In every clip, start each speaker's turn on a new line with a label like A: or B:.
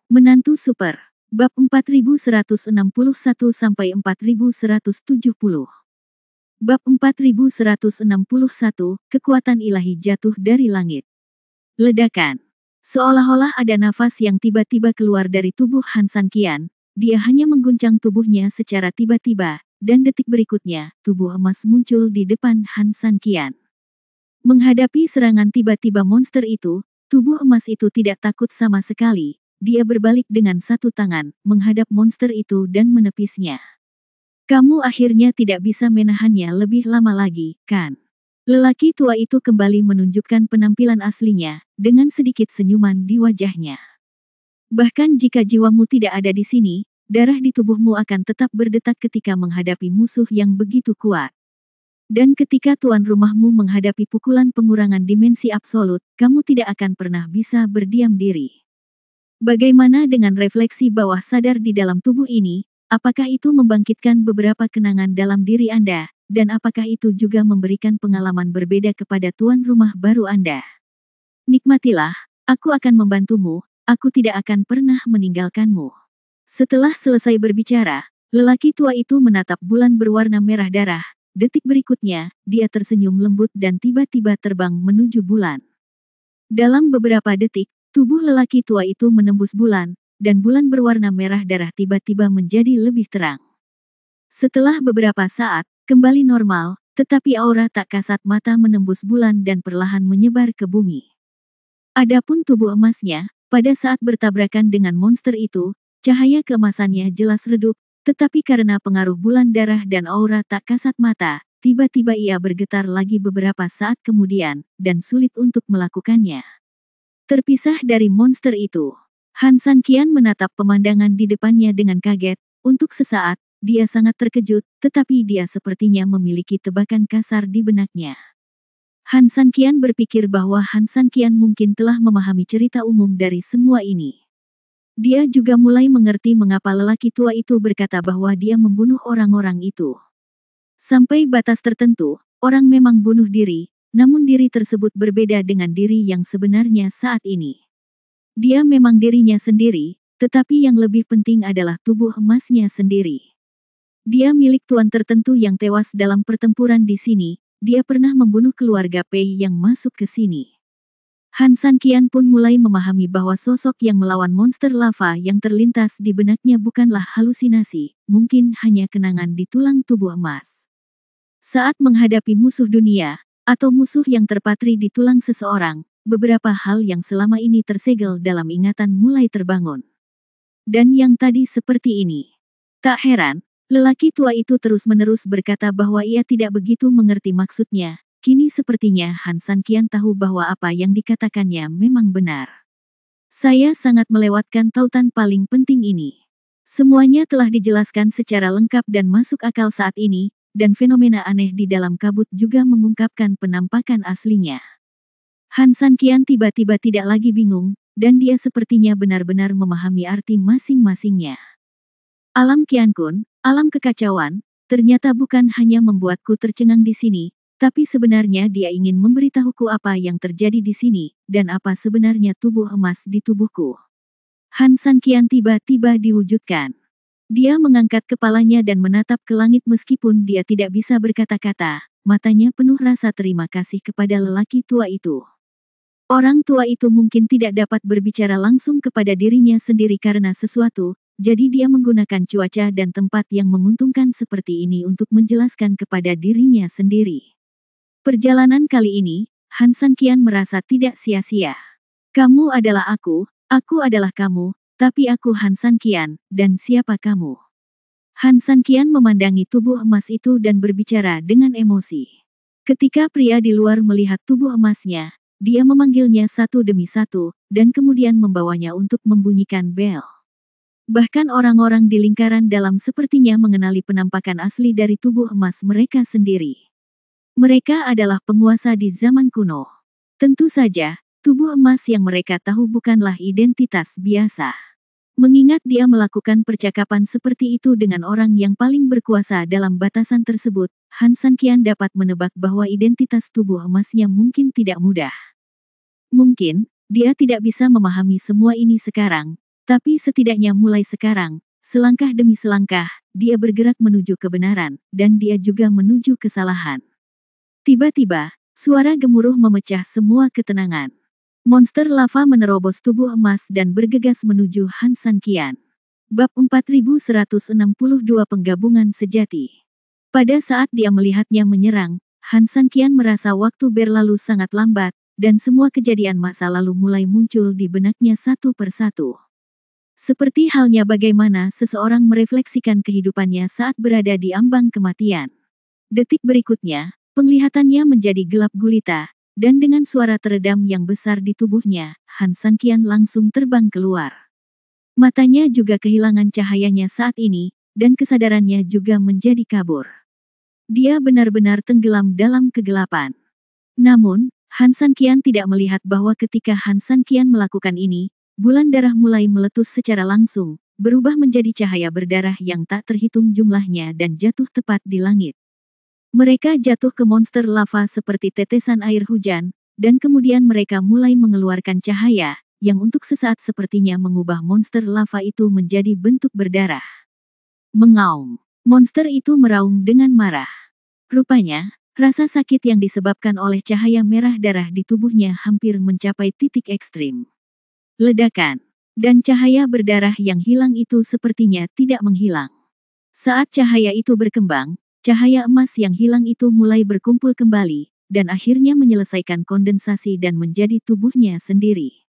A: Menantu Super. Bab 4161-4170. Bab 4161, Kekuatan Ilahi jatuh dari langit. Ledakan. Seolah-olah ada nafas yang tiba-tiba keluar dari tubuh Han San Qian. Dia hanya mengguncang tubuhnya secara tiba-tiba, dan detik berikutnya, tubuh emas muncul di depan Han San Qian. Menghadapi serangan tiba-tiba monster itu, tubuh emas itu tidak takut sama sekali. Dia berbalik dengan satu tangan, menghadap monster itu dan menepisnya. Kamu akhirnya tidak bisa menahannya lebih lama lagi, kan? Lelaki tua itu kembali menunjukkan penampilan aslinya, dengan sedikit senyuman di wajahnya. Bahkan jika jiwamu tidak ada di sini, darah di tubuhmu akan tetap berdetak ketika menghadapi musuh yang begitu kuat. Dan ketika tuan rumahmu menghadapi pukulan pengurangan dimensi absolut, kamu tidak akan pernah bisa berdiam diri. Bagaimana dengan refleksi bawah sadar di dalam tubuh ini? Apakah itu membangkitkan beberapa kenangan dalam diri Anda, dan apakah itu juga memberikan pengalaman berbeda kepada tuan rumah baru Anda? Nikmatilah, aku akan membantumu, aku tidak akan pernah meninggalkanmu. Setelah selesai berbicara, lelaki tua itu menatap bulan berwarna merah darah. Detik berikutnya, dia tersenyum lembut dan tiba-tiba terbang menuju bulan. Dalam beberapa detik, tubuh lelaki tua itu menembus bulan, dan bulan berwarna merah darah tiba-tiba menjadi lebih terang. Setelah beberapa saat, kembali normal, tetapi aura tak kasat mata menembus bulan dan perlahan menyebar ke bumi. Adapun tubuh emasnya, pada saat bertabrakan dengan monster itu, cahaya keemasannya jelas redup, tetapi karena pengaruh bulan darah dan aura tak kasat mata, tiba-tiba ia bergetar lagi beberapa saat kemudian, dan sulit untuk melakukannya. Terpisah dari monster itu, Han San Qian menatap pemandangan di depannya dengan kaget. Untuk sesaat, dia sangat terkejut, tetapi dia sepertinya memiliki tebakan kasar di benaknya. Han San Qian berpikir bahwa Han San Qian mungkin telah memahami cerita umum dari semua ini. Dia juga mulai mengerti mengapa lelaki tua itu berkata bahwa dia membunuh orang-orang itu. Sampai batas tertentu, orang memang bunuh diri, namun diri tersebut berbeda dengan diri yang sebenarnya saat ini. Dia memang dirinya sendiri, tetapi yang lebih penting adalah tubuh emasnya sendiri. Dia milik tuan tertentu yang tewas dalam pertempuran di sini, dia pernah membunuh keluarga Pei yang masuk ke sini. Han San Qian pun mulai memahami bahwa sosok yang melawan monster lava yang terlintas di benaknya bukanlah halusinasi, mungkin hanya kenangan di tulang tubuh emas. Saat menghadapi musuh dunia, atau musuh yang terpatri di tulang seseorang, beberapa hal yang selama ini tersegel dalam ingatan mulai terbangun. Dan yang tadi seperti ini. Tak heran, lelaki tua itu terus-menerus berkata bahwa ia tidak begitu mengerti maksudnya. Kini sepertinya Han San Qian tahu bahwa apa yang dikatakannya memang benar. Saya sangat melewatkan tautan paling penting ini. Semuanya telah dijelaskan secara lengkap dan masuk akal saat ini, dan fenomena aneh di dalam kabut juga mengungkapkan penampakan aslinya. Han San Qian tiba-tiba tidak lagi bingung, dan dia sepertinya benar-benar memahami arti masing-masingnya. Alam Qiankun, alam kekacauan, ternyata bukan hanya membuatku tercengang di sini, tapi sebenarnya dia ingin memberitahuku apa yang terjadi di sini, dan apa sebenarnya tubuh emas di tubuhku. Han San Qian tiba-tiba diwujudkan. Dia mengangkat kepalanya dan menatap ke langit meskipun dia tidak bisa berkata-kata, matanya penuh rasa terima kasih kepada lelaki tua itu. Orang tua itu mungkin tidak dapat berbicara langsung kepada dirinya sendiri karena sesuatu, jadi dia menggunakan cuaca dan tempat yang menguntungkan seperti ini untuk menjelaskan kepada dirinya sendiri. Perjalanan kali ini, Han San Qian merasa tidak sia-sia. Kamu adalah aku adalah kamu, tapi aku Han San Qian, dan siapa kamu? Han San Qian memandangi tubuh emas itu dan berbicara dengan emosi. Ketika pria di luar melihat tubuh emasnya, dia memanggilnya satu demi satu, dan kemudian membawanya untuk membunyikan bel. Bahkan orang-orang di lingkaran dalam sepertinya mengenali penampakan asli dari tubuh emas mereka sendiri. Mereka adalah penguasa di zaman kuno. Tentu saja, tubuh emas yang mereka tahu bukanlah identitas biasa. Mengingat dia melakukan percakapan seperti itu dengan orang yang paling berkuasa dalam batasan tersebut, Han San Qian dapat menebak bahwa identitas tubuh emasnya mungkin tidak mudah. Mungkin, dia tidak bisa memahami semua ini sekarang, Tapi setidaknya mulai sekarang, selangkah demi selangkah, dia bergerak menuju kebenaran, dan dia juga menuju kesalahan. Tiba-tiba, suara gemuruh memecah semua ketenangan. Monster lava menerobos tubuh emas dan bergegas menuju Han San Qian. Bab 4162 Penggabungan Sejati. Pada saat dia melihatnya menyerang, Han San Qian merasa waktu berlalu sangat lambat, dan semua kejadian masa lalu mulai muncul di benaknya satu persatu. Seperti halnya bagaimana seseorang merefleksikan kehidupannya saat berada di ambang kematian. Detik berikutnya, penglihatannya menjadi gelap gulita, dan dengan suara teredam yang besar di tubuhnya, Han San Qian langsung terbang keluar. Matanya juga kehilangan cahayanya saat ini, dan kesadarannya juga menjadi kabur. Dia benar-benar tenggelam dalam kegelapan. Namun, Han San Qian tidak melihat bahwa ketika Han San Qian melakukan ini, bulan darah mulai meletus secara langsung, berubah menjadi cahaya berdarah yang tak terhitung jumlahnya dan jatuh tepat di langit. Mereka jatuh ke monster lava seperti tetesan air hujan, dan kemudian mereka mulai mengeluarkan cahaya, yang untuk sesaat sepertinya mengubah monster lava itu menjadi bentuk berdarah. Mengaum. Monster itu meraung dengan marah. Rupanya, rasa sakit yang disebabkan oleh cahaya merah darah di tubuhnya hampir mencapai titik ekstrim. Ledakan. Dan cahaya berdarah yang hilang itu sepertinya tidak menghilang. Saat cahaya itu berkembang, cahaya emas yang hilang itu mulai berkumpul kembali, dan akhirnya menyelesaikan kondensasi dan menjadi tubuhnya sendiri.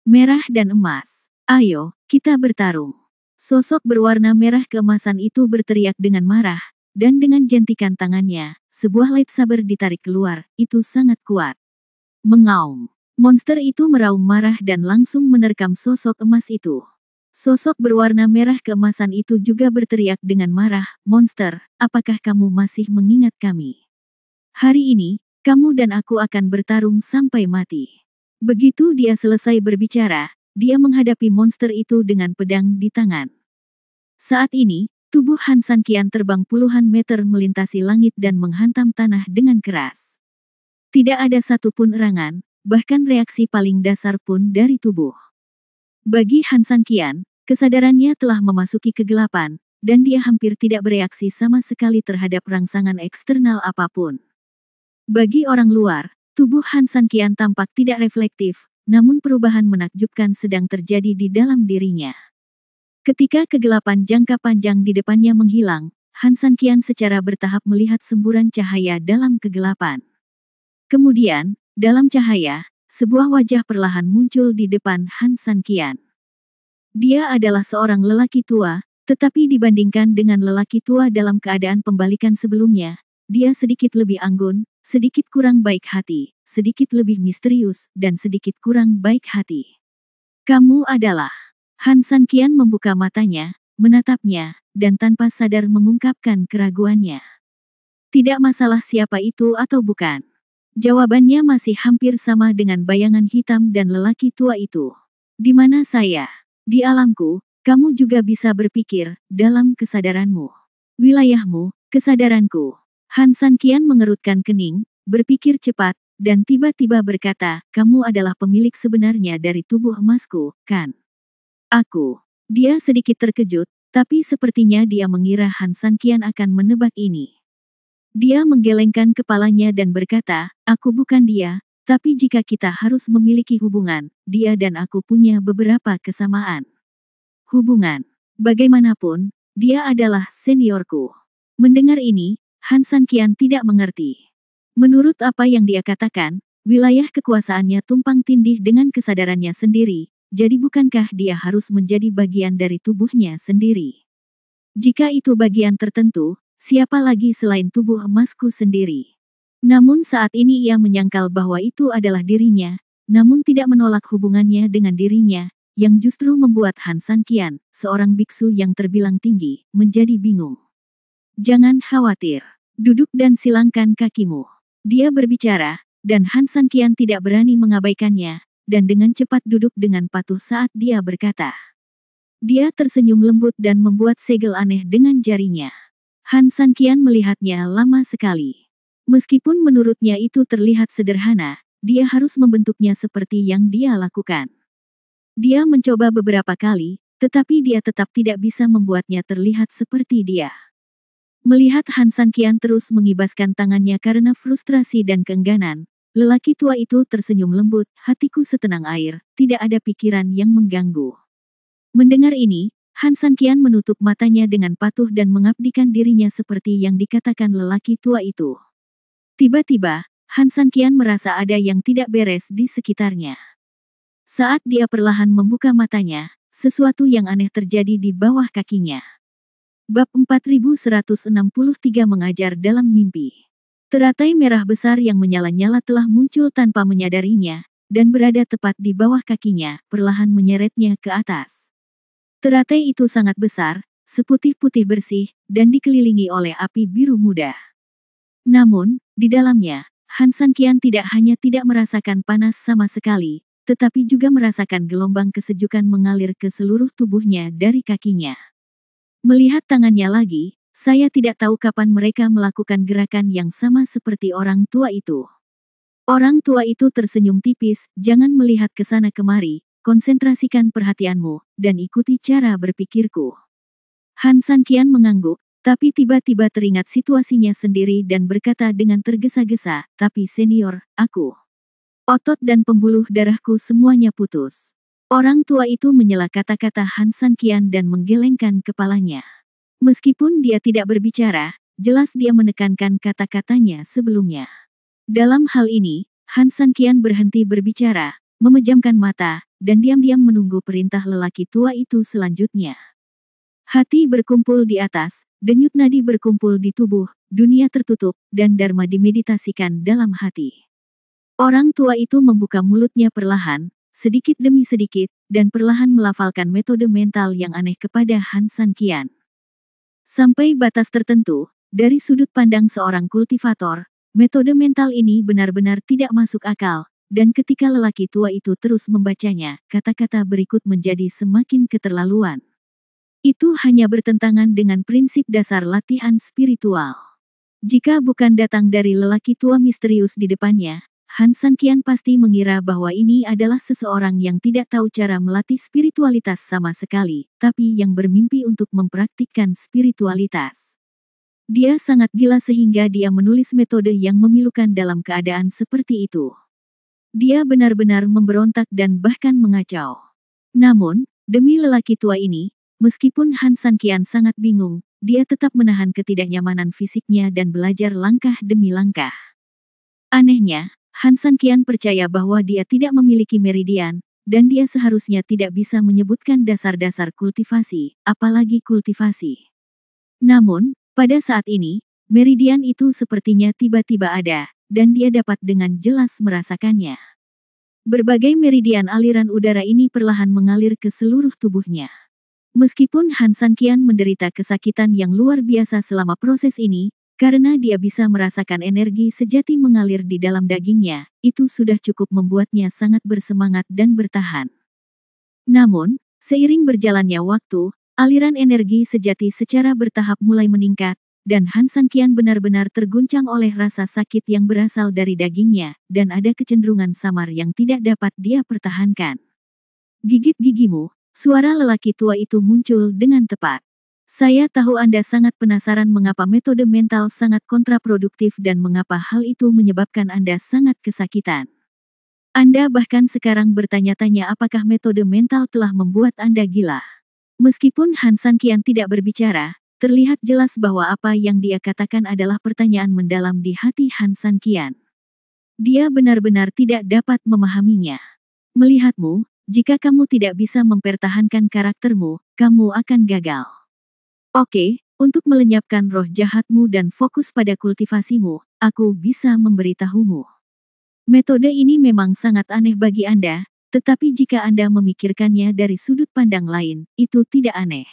A: Merah dan emas. Ayo, kita bertarung. Sosok berwarna merah keemasan itu berteriak dengan marah, dan dengan jentikan tangannya, sebuah lightsaber ditarik keluar, itu sangat kuat. Mengaum. Monster itu meraung marah dan langsung menerkam sosok emas itu. Sosok berwarna merah keemasan itu juga berteriak dengan marah, "Monster, apakah kamu masih mengingat kami? Hari ini, kamu dan aku akan bertarung sampai mati." Begitu dia selesai berbicara, dia menghadapi monster itu dengan pedang di tangan. Saat ini, tubuh Han San Qian terbang puluhan meter melintasi langit dan menghantam tanah dengan keras. Tidak ada satupun erangan, bahkan reaksi paling dasar pun dari tubuh. Bagi Han San Qian, kesadarannya telah memasuki kegelapan, dan dia hampir tidak bereaksi sama sekali terhadap rangsangan eksternal apapun. Bagi orang luar, tubuh Han San Qian tampak tidak reflektif, namun perubahan menakjubkan sedang terjadi di dalam dirinya. Ketika kegelapan jangka panjang di depannya menghilang, Han San Qian secara bertahap melihat semburan cahaya dalam kegelapan. Kemudian, dalam cahaya, sebuah wajah perlahan muncul di depan Han San Qian. Dia adalah seorang lelaki tua, tetapi dibandingkan dengan lelaki tua dalam keadaan pembalikan sebelumnya, dia sedikit lebih anggun, sedikit kurang baik hati, sedikit lebih misterius, dan sedikit kurang baik hati. "Kamu adalah..." Han San Qian membuka matanya, menatapnya, dan tanpa sadar mengungkapkan keraguannya. Tidak masalah siapa itu atau bukan. Jawabannya masih hampir sama dengan bayangan hitam dan lelaki tua itu. "Di mana saya? Di alamku, kamu juga bisa berpikir, dalam kesadaranmu. Wilayahmu, kesadaranku." Han San Qian mengerutkan kening, berpikir cepat, dan tiba-tiba berkata, "Kamu adalah pemilik sebenarnya dari tubuh emasku, kan?" "Aku." Dia sedikit terkejut, tapi sepertinya dia mengira Han San Qian akan menebak ini. Dia menggelengkan kepalanya dan berkata, "Aku bukan dia, tapi jika kita harus memiliki hubungan, dia dan aku punya beberapa kesamaan." "Hubungan?" "Bagaimanapun, dia adalah seniorku." Mendengar ini, Han San Qian tidak mengerti. Menurut apa yang dia katakan, wilayah kekuasaannya tumpang tindih dengan kesadarannya sendiri, jadi bukankah dia harus menjadi bagian dari tubuhnya sendiri? Jika itu bagian tertentu, siapa lagi selain tubuh emasku sendiri? Namun saat ini ia menyangkal bahwa itu adalah dirinya, namun tidak menolak hubungannya dengan dirinya, yang justru membuat Han San Qian, seorang biksu yang terbilang tinggi, menjadi bingung. "Jangan khawatir. Duduk dan silangkan kakimu." Dia berbicara, dan Han San Qian tidak berani mengabaikannya, dan dengan cepat duduk dengan patuh saat dia berkata. Dia tersenyum lembut dan membuat segel aneh dengan jarinya. Han San Qian melihatnya lama sekali. Meskipun menurutnya itu terlihat sederhana, dia harus membentuknya seperti yang dia lakukan. Dia mencoba beberapa kali, tetapi dia tetap tidak bisa membuatnya terlihat seperti dia. Melihat Han Sanqian terus mengibaskan tangannya karena frustrasi dan keengganan, lelaki tua itu tersenyum lembut, hatiku setenang air, tidak ada pikiran yang mengganggu. Mendengar ini, Han Sanqian menutup matanya dengan patuh dan mengabdikan dirinya seperti yang dikatakan lelaki tua itu. Tiba-tiba, Han Sanqian merasa ada yang tidak beres di sekitarnya. Saat dia perlahan membuka matanya, sesuatu yang aneh terjadi di bawah kakinya. Bab 4163 mengajar dalam mimpi. Teratai merah besar yang menyala-nyala telah muncul tanpa menyadarinya, dan berada tepat di bawah kakinya, perlahan menyeretnya ke atas. Teratai itu sangat besar, seputih-putih bersih, dan dikelilingi oleh api biru muda. Namun, di dalamnya, Han Sanqian tidak hanya tidak merasakan panas sama sekali, tetapi juga merasakan gelombang kesejukan mengalir ke seluruh tubuhnya dari kakinya. Melihat tangannya lagi, saya tidak tahu kapan mereka melakukan gerakan yang sama seperti orang tua itu. Orang tua itu tersenyum tipis, jangan melihat ke sana kemari, konsentrasikan perhatianmu, dan ikuti cara berpikirku. Han Sanqian mengangguk, tapi tiba-tiba teringat situasinya sendiri dan berkata dengan tergesa-gesa, tapi senior, aku. Otot dan pembuluh darahku semuanya putus. Orang tua itu menyela kata-kata Han Sanqian dan menggelengkan kepalanya. Meskipun dia tidak berbicara, jelas dia menekankan kata-katanya sebelumnya. Dalam hal ini, Han Sanqian berhenti berbicara, memejamkan mata, dan diam-diam menunggu perintah lelaki tua itu selanjutnya. Hati berkumpul di atas, denyut nadi berkumpul di tubuh, dunia tertutup, dan dharma dimeditasikan dalam hati. Orang tua itu membuka mulutnya perlahan, sedikit demi sedikit, dan perlahan melafalkan metode mental yang aneh kepada Han Sanqian. Sampai batas tertentu, dari sudut pandang seorang kultivator, metode mental ini benar-benar tidak masuk akal, dan ketika lelaki tua itu terus membacanya, kata-kata berikut menjadi semakin keterlaluan. Itu hanya bertentangan dengan prinsip dasar latihan spiritual. Jika bukan datang dari lelaki tua misterius di depannya, Han Sanqian pasti mengira bahwa ini adalah seseorang yang tidak tahu cara melatih spiritualitas sama sekali, tapi yang bermimpi untuk mempraktikkan spiritualitas. Dia sangat gila sehingga dia menulis metode yang memilukan dalam keadaan seperti itu. Dia benar-benar memberontak dan bahkan mengacau. Namun, demi lelaki tua ini, meskipun Han Sanqian sangat bingung, dia tetap menahan ketidaknyamanan fisiknya dan belajar langkah demi langkah. Anehnya, Han Sanqian percaya bahwa dia tidak memiliki meridian, dan dia seharusnya tidak bisa menyebutkan dasar-dasar kultivasi, apalagi kultivasi. Namun, pada saat ini, meridian itu sepertinya tiba-tiba ada, dan dia dapat dengan jelas merasakannya. Berbagai meridian aliran udara ini perlahan mengalir ke seluruh tubuhnya. Meskipun Han Sanqian menderita kesakitan yang luar biasa selama proses ini, karena dia bisa merasakan energi sejati mengalir di dalam dagingnya, itu sudah cukup membuatnya sangat bersemangat dan bertahan. Namun, seiring berjalannya waktu, aliran energi sejati secara bertahap mulai meningkat, dan Han Sanqian benar-benar terguncang oleh rasa sakit yang berasal dari dagingnya, dan ada kecenderungan samar yang tidak dapat dia pertahankan. Gigit gigimu, suara lelaki tua itu muncul dengan tepat. Saya tahu Anda sangat penasaran mengapa metode mental sangat kontraproduktif dan mengapa hal itu menyebabkan Anda sangat kesakitan. Anda bahkan sekarang bertanya-tanya apakah metode mental telah membuat Anda gila. Meskipun Han Sanqian tidak berbicara, terlihat jelas bahwa apa yang dia katakan adalah pertanyaan mendalam di hati Han Sanqian. Dia benar-benar tidak dapat memahaminya. Melihatmu, jika kamu tidak bisa mempertahankan karaktermu, kamu akan gagal. Oke, untuk melenyapkan roh jahatmu dan fokus pada kultivasimu, aku bisa memberitahumu. Metode ini memang sangat aneh bagi Anda, tetapi jika Anda memikirkannya dari sudut pandang lain, itu tidak aneh.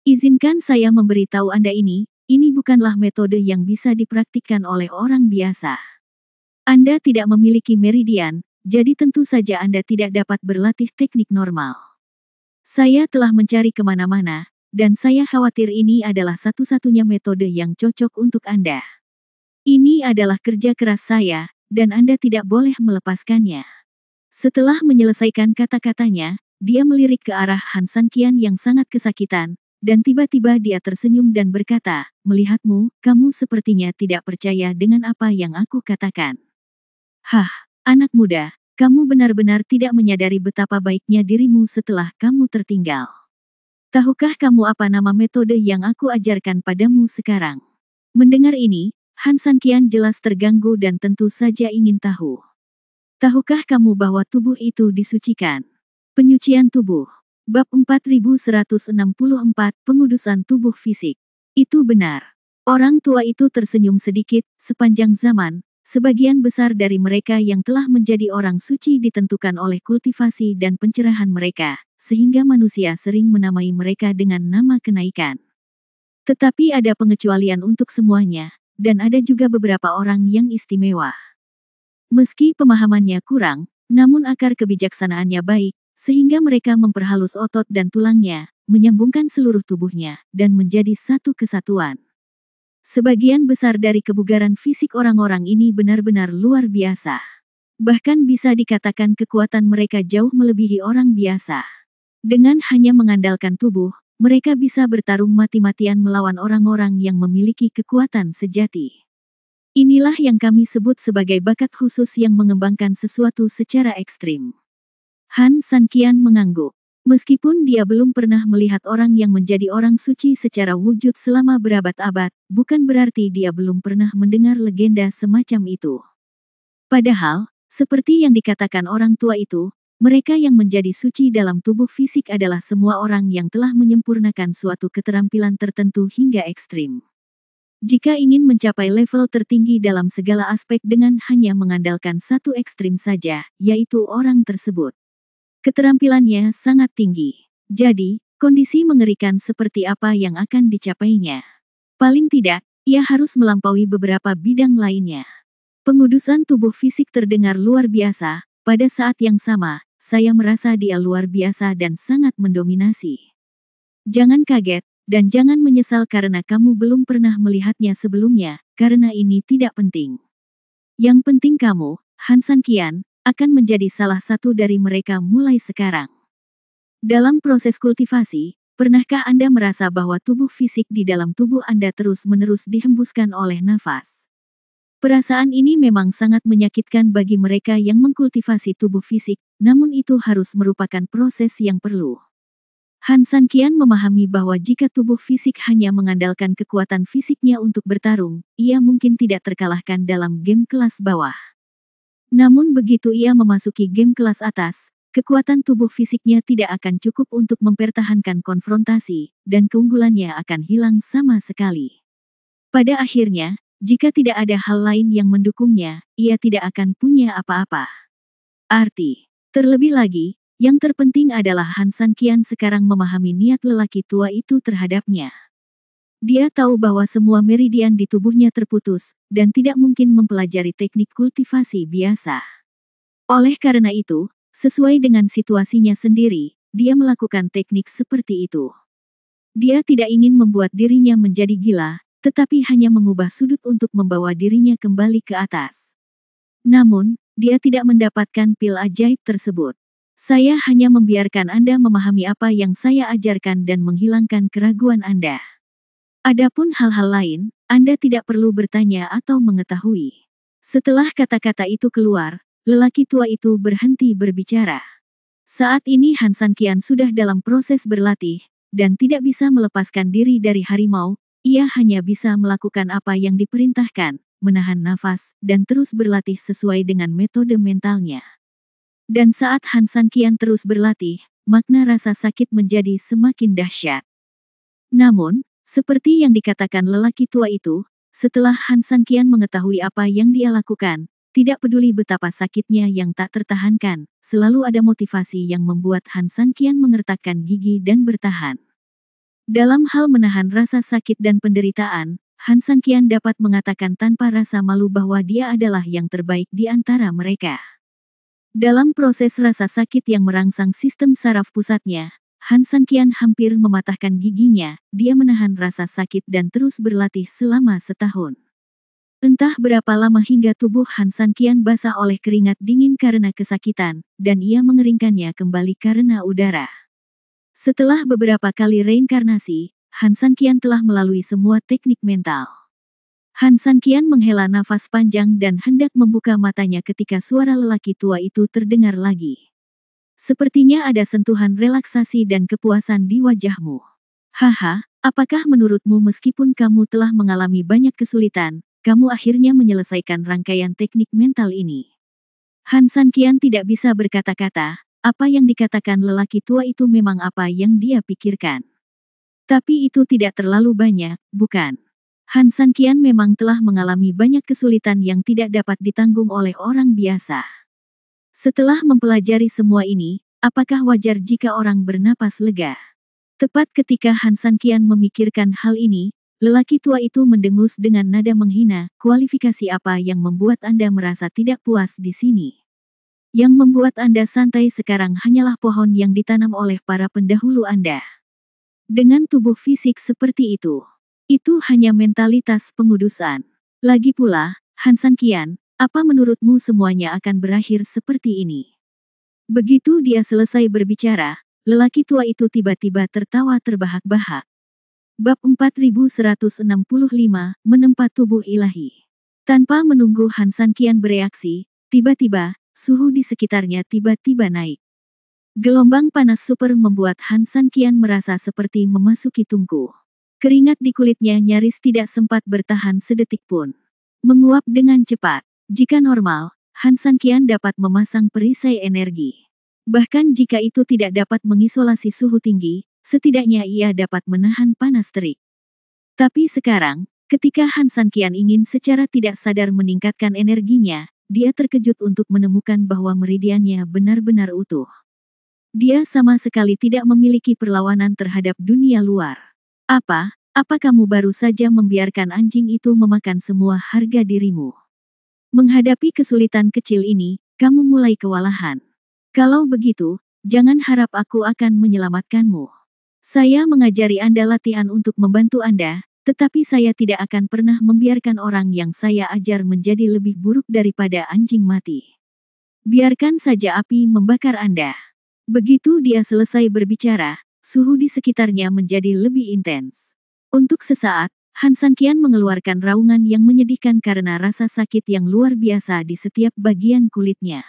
A: Izinkan saya memberitahu Anda ini bukanlah metode yang bisa dipraktikkan oleh orang biasa. Anda tidak memiliki meridian, jadi tentu saja Anda tidak dapat berlatih teknik normal. Saya telah mencari kemana-mana, dan saya khawatir ini adalah satu-satunya metode yang cocok untuk Anda. Ini adalah kerja keras saya, dan Anda tidak boleh melepaskannya. Setelah menyelesaikan kata-katanya, dia melirik ke arah Han Sanqian yang sangat kesakitan, dan tiba-tiba dia tersenyum dan berkata, "Melihatmu, kamu sepertinya tidak percaya dengan apa yang aku katakan." "Hah, anak muda, kamu benar-benar tidak menyadari betapa baiknya dirimu setelah kamu tertinggal. Tahukah kamu apa nama metode yang aku ajarkan padamu sekarang?" Mendengar ini, Han Sanqian jelas terganggu dan tentu saja ingin tahu. "Tahukah kamu bahwa tubuh itu disucikan?" Penyucian tubuh. Bab 4164, Pengudusan tubuh fisik. Itu benar. Orang tua itu tersenyum sedikit. Sepanjang zaman, sebagian besar dari mereka yang telah menjadi orang suci ditentukan oleh kultivasi dan pencerahan mereka, sehingga manusia sering menamai mereka dengan nama kenaikan. Tetapi ada pengecualian untuk semuanya, dan ada juga beberapa orang yang istimewa. Meski pemahamannya kurang, namun akar kebijaksanaannya baik, sehingga mereka memperhalus otot dan tulangnya, menyambungkan seluruh tubuhnya, dan menjadi satu kesatuan. Sebagian besar dari kebugaran fisik orang-orang ini benar-benar luar biasa. Bahkan bisa dikatakan kekuatan mereka jauh melebihi orang biasa. Dengan hanya mengandalkan tubuh, mereka bisa bertarung mati-matian melawan orang-orang yang memiliki kekuatan sejati. Inilah yang kami sebut sebagai bakat khusus yang mengembangkan sesuatu secara ekstrim. Han Sanqian mengangguk. Meskipun dia belum pernah melihat orang yang menjadi orang suci secara wujud selama berabad-abad, bukan berarti dia belum pernah mendengar legenda semacam itu. Padahal, seperti yang dikatakan orang tua itu, mereka yang menjadi suci dalam tubuh fisik adalah semua orang yang telah menyempurnakan suatu keterampilan tertentu hingga ekstrim. Jika ingin mencapai level tertinggi dalam segala aspek dengan hanya mengandalkan satu ekstrim saja, yaitu orang tersebut keterampilannya sangat tinggi. Jadi, kondisi mengerikan seperti apa yang akan dicapainya? Paling tidak, ia harus melampaui beberapa bidang lainnya. Pengudusan tubuh fisik terdengar luar biasa. Pada saat yang sama, saya merasa dia luar biasa dan sangat mendominasi. Jangan kaget, dan jangan menyesal karena kamu belum pernah melihatnya sebelumnya, karena ini tidak penting. Yang penting kamu, Han Sanqian, akan menjadi salah satu dari mereka mulai sekarang. Dalam proses kultivasi, pernahkah Anda merasa bahwa tubuh fisik di dalam tubuh Anda terus-menerus dihembuskan oleh nafas? Perasaan ini memang sangat menyakitkan bagi mereka yang mengkultivasi tubuh fisik, namun itu harus merupakan proses yang perlu. Han Sanqian memahami bahwa jika tubuh fisik hanya mengandalkan kekuatan fisiknya untuk bertarung, ia mungkin tidak terkalahkan dalam game kelas bawah. Namun begitu ia memasuki game kelas atas, kekuatan tubuh fisiknya tidak akan cukup untuk mempertahankan konfrontasi, dan keunggulannya akan hilang sama sekali. Pada akhirnya, jika tidak ada hal lain yang mendukungnya, ia tidak akan punya apa-apa. Arti, terlebih lagi, yang terpenting adalah Han Sanqian sekarang memahami niat lelaki tua itu terhadapnya. Dia tahu bahwa semua meridian di tubuhnya terputus, dan tidak mungkin mempelajari teknik kultivasi biasa. Oleh karena itu, sesuai dengan situasinya sendiri, dia melakukan teknik seperti itu. Dia tidak ingin membuat dirinya menjadi gila, tetapi hanya mengubah sudut untuk membawa dirinya kembali ke atas. Namun, dia tidak mendapatkan pil ajaib tersebut. Saya hanya membiarkan Anda memahami apa yang saya ajarkan dan menghilangkan keraguan Anda. Adapun hal-hal lain, Anda tidak perlu bertanya atau mengetahui. Setelah kata-kata itu keluar, lelaki tua itu berhenti berbicara. Saat ini Han Sanqian sudah dalam proses berlatih, dan tidak bisa melepaskan diri dari harimau. Ia hanya bisa melakukan apa yang diperintahkan, menahan nafas, dan terus berlatih sesuai dengan metode mentalnya. Dan saat Han Sanqian terus berlatih, makna rasa sakit menjadi semakin dahsyat. Namun, seperti yang dikatakan lelaki tua itu, setelah Han Sanqian mengetahui apa yang dia lakukan, tidak peduli betapa sakitnya yang tak tertahankan, selalu ada motivasi yang membuat Han Sanqian mengertakkan gigi dan bertahan. Dalam hal menahan rasa sakit dan penderitaan, Han Sanqian dapat mengatakan tanpa rasa malu bahwa dia adalah yang terbaik di antara mereka. Dalam proses rasa sakit yang merangsang sistem saraf pusatnya, Han Sanqian hampir mematahkan giginya. Dia menahan rasa sakit dan terus berlatih selama setahun. Entah berapa lama hingga tubuh Han Sanqian basah oleh keringat dingin karena kesakitan, dan ia mengeringkannya kembali karena udara. Setelah beberapa kali reinkarnasi, Han Sanqian telah melalui semua teknik mental. Han Sanqian menghela nafas panjang dan hendak membuka matanya ketika suara lelaki tua itu terdengar lagi. Sepertinya ada sentuhan relaksasi dan kepuasan di wajahmu. Haha, apakah menurutmu meskipun kamu telah mengalami banyak kesulitan, kamu akhirnya menyelesaikan rangkaian teknik mental ini? Han Sanqian tidak bisa berkata-kata, apa yang dikatakan lelaki tua itu memang apa yang dia pikirkan. Tapi itu tidak terlalu banyak, bukan? Han Sanqian memang telah mengalami banyak kesulitan yang tidak dapat ditanggung oleh orang biasa. Setelah mempelajari semua ini, apakah wajar jika orang bernapas lega? Tepat ketika Han Sanqian memikirkan hal ini, lelaki tua itu mendengus dengan nada menghina, kualifikasi apa yang membuat Anda merasa tidak puas di sini? Yang membuat Anda santai sekarang hanyalah pohon yang ditanam oleh para pendahulu Anda. Dengan tubuh fisik seperti itu hanya mentalitas pengudusan. Lagi pula, Han Sanqian, apa menurutmu semuanya akan berakhir seperti ini? Begitu dia selesai berbicara, lelaki tua itu tiba-tiba tertawa terbahak-bahak. Bab 4165, Menempa Tubuh Ilahi. Tanpa menunggu Han Sanqian bereaksi, tiba-tiba, suhu di sekitarnya tiba-tiba naik. Gelombang panas super membuat Han Sanqian merasa seperti memasuki tungku. Keringat di kulitnya nyaris tidak sempat bertahan sedetik pun. Menguap dengan cepat. Jika normal, Han Sanqian dapat memasang perisai energi. Bahkan jika itu tidak dapat mengisolasi suhu tinggi, setidaknya ia dapat menahan panas terik. Tapi sekarang, ketika Han Sanqian ingin secara tidak sadar meningkatkan energinya, dia terkejut untuk menemukan bahwa meridiannya benar-benar utuh. Dia sama sekali tidak memiliki perlawanan terhadap dunia luar. Apa kamu baru saja membiarkan anjing itu memakan semua harga dirimu? Menghadapi kesulitan kecil ini, kamu mulai kewalahan. Kalau begitu, jangan harap aku akan menyelamatkanmu. Saya mengajari Anda latihan untuk membantu Anda, tetapi saya tidak akan pernah membiarkan orang yang saya ajar menjadi lebih buruk daripada anjing mati. Biarkan saja api membakar Anda. Begitu dia selesai berbicara, suhu di sekitarnya menjadi lebih intens. Untuk sesaat, Han Sanqian mengeluarkan raungan yang menyedihkan karena rasa sakit yang luar biasa di setiap bagian kulitnya.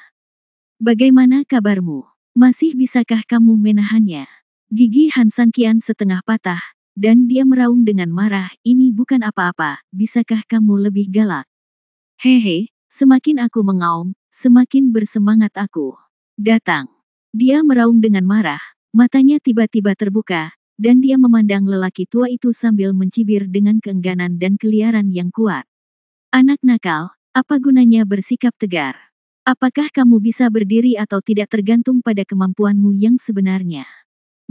A: Bagaimana kabarmu? Masih bisakah kamu menahannya? Gigi Han Sanqian setengah patah, dan dia meraung dengan marah, ini bukan apa-apa, bisakah kamu lebih galak? Hehe, semakin aku mengaum, semakin bersemangat aku. Datang. Dia meraung dengan marah, matanya tiba-tiba terbuka, dan dia memandang lelaki tua itu sambil mencibir dengan keengganan dan keliaran yang kuat. Anak nakal, apa gunanya bersikap tegar? Apakah kamu bisa berdiri atau tidak tergantung pada kemampuanmu yang sebenarnya?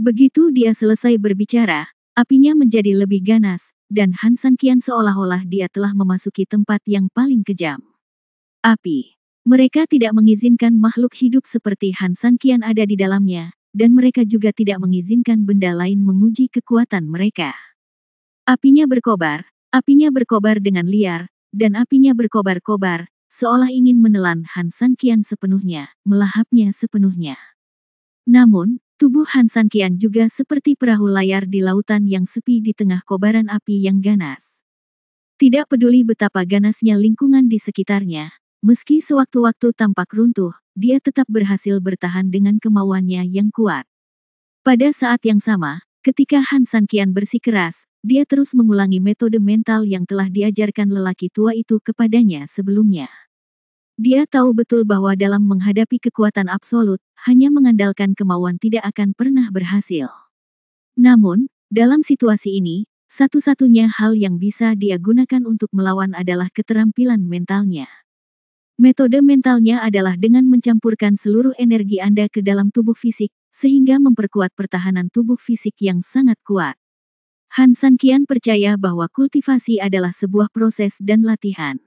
A: Begitu dia selesai berbicara, apinya menjadi lebih ganas, dan Han Sanqian seolah-olah dia telah memasuki tempat yang paling kejam. Api. Mereka tidak mengizinkan makhluk hidup seperti Han Sanqian ada di dalamnya, dan mereka juga tidak mengizinkan benda lain menguji kekuatan mereka. Apinya berkobar dengan liar, dan apinya berkobar-kobar, seolah ingin menelan Han Sanqian sepenuhnya, melahapnya sepenuhnya. Namun, tubuh Han Sanqian juga seperti perahu layar di lautan yang sepi di tengah kobaran api yang ganas. Tidak peduli betapa ganasnya lingkungan di sekitarnya, meski sewaktu-waktu tampak runtuh, dia tetap berhasil bertahan dengan kemauannya yang kuat. Pada saat yang sama, ketika Han Sanqian bersikeras, dia terus mengulangi metode mental yang telah diajarkan lelaki tua itu kepadanya sebelumnya. Dia tahu betul bahwa dalam menghadapi kekuatan absolut, hanya mengandalkan kemauan tidak akan pernah berhasil. Namun, dalam situasi ini, satu-satunya hal yang bisa dia gunakan untuk melawan adalah keterampilan mentalnya. Metode mentalnya adalah dengan mencampurkan seluruh energi Anda ke dalam tubuh fisik, sehingga memperkuat pertahanan tubuh fisik yang sangat kuat. Han Sanqian percaya bahwa kultivasi adalah sebuah proses dan latihan.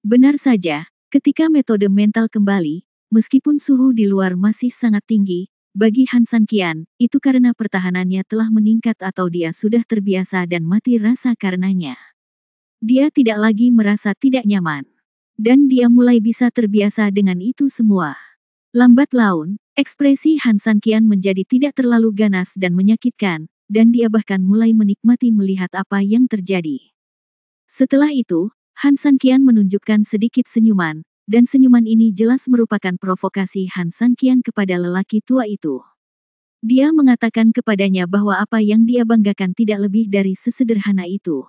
A: Benar saja, ketika metode mental kembali, meskipun suhu di luar masih sangat tinggi, bagi Han Sanqian, itu karena pertahanannya telah meningkat atau dia sudah terbiasa dan mati rasa karenanya. Dia tidak lagi merasa tidak nyaman. Dan dia mulai bisa terbiasa dengan itu semua. Lambat laun, ekspresi Han Sanqian menjadi tidak terlalu ganas dan menyakitkan, dan dia bahkan mulai menikmati melihat apa yang terjadi. Setelah itu, Han Sanqian menunjukkan sedikit senyuman, dan senyuman ini jelas merupakan provokasi Han Sanqian kepada lelaki tua itu. Dia mengatakan kepadanya bahwa apa yang dia banggakan tidak lebih dari sesederhana itu.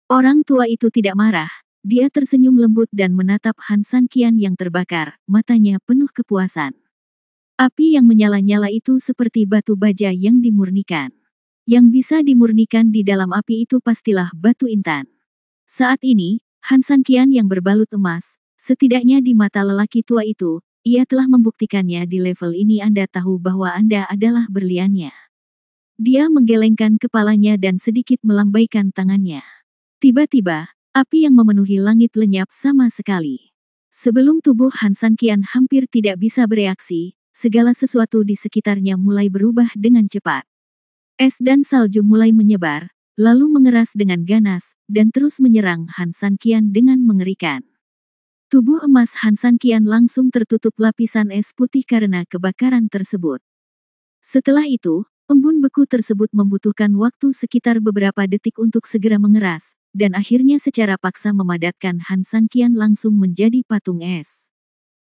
A: Orang tua itu tidak marah, dia tersenyum lembut dan menatap Han Sanqian yang terbakar, matanya penuh kepuasan. Api yang menyala-nyala itu seperti batu baja yang dimurnikan. Yang bisa dimurnikan di dalam api itu pastilah batu intan. Saat ini, Han Sanqian yang berbalut emas, setidaknya di mata lelaki tua itu, ia telah membuktikannya di level ini. Anda tahu bahwa Anda adalah berliannya. Dia menggelengkan kepalanya dan sedikit melambaikan tangannya. Tiba-tiba, api yang memenuhi langit lenyap sama sekali. Sebelum tubuh Han Sanqian hampir tidak bisa bereaksi, segala sesuatu di sekitarnya mulai berubah dengan cepat. Es dan salju mulai menyebar, lalu mengeras dengan ganas, dan terus menyerang Han Sanqian dengan mengerikan. Tubuh emas Han Sanqian langsung tertutup lapisan es putih karena kebakaran tersebut. Setelah itu, embun beku tersebut membutuhkan waktu sekitar beberapa detik untuk segera mengeras, dan akhirnya secara paksa memadatkan Han Sanqian langsung menjadi patung es.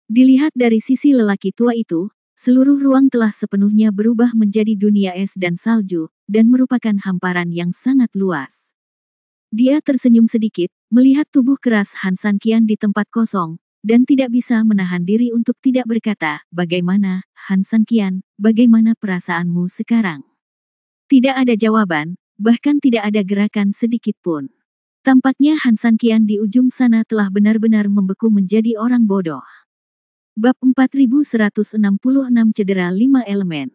A: Dilihat dari sisi lelaki tua itu, seluruh ruang telah sepenuhnya berubah menjadi dunia es dan salju, dan merupakan hamparan yang sangat luas. Dia tersenyum sedikit, melihat tubuh keras Han Sanqian di tempat kosong, dan tidak bisa menahan diri untuk tidak berkata, "Bagaimana, Han Sanqian, bagaimana perasaanmu sekarang?" Tidak ada jawaban, bahkan tidak ada gerakan sedikit pun. Tampaknya Han Sanqian di ujung sana telah benar-benar membeku menjadi orang bodoh. Bab 4166 Cedera 5 Elemen.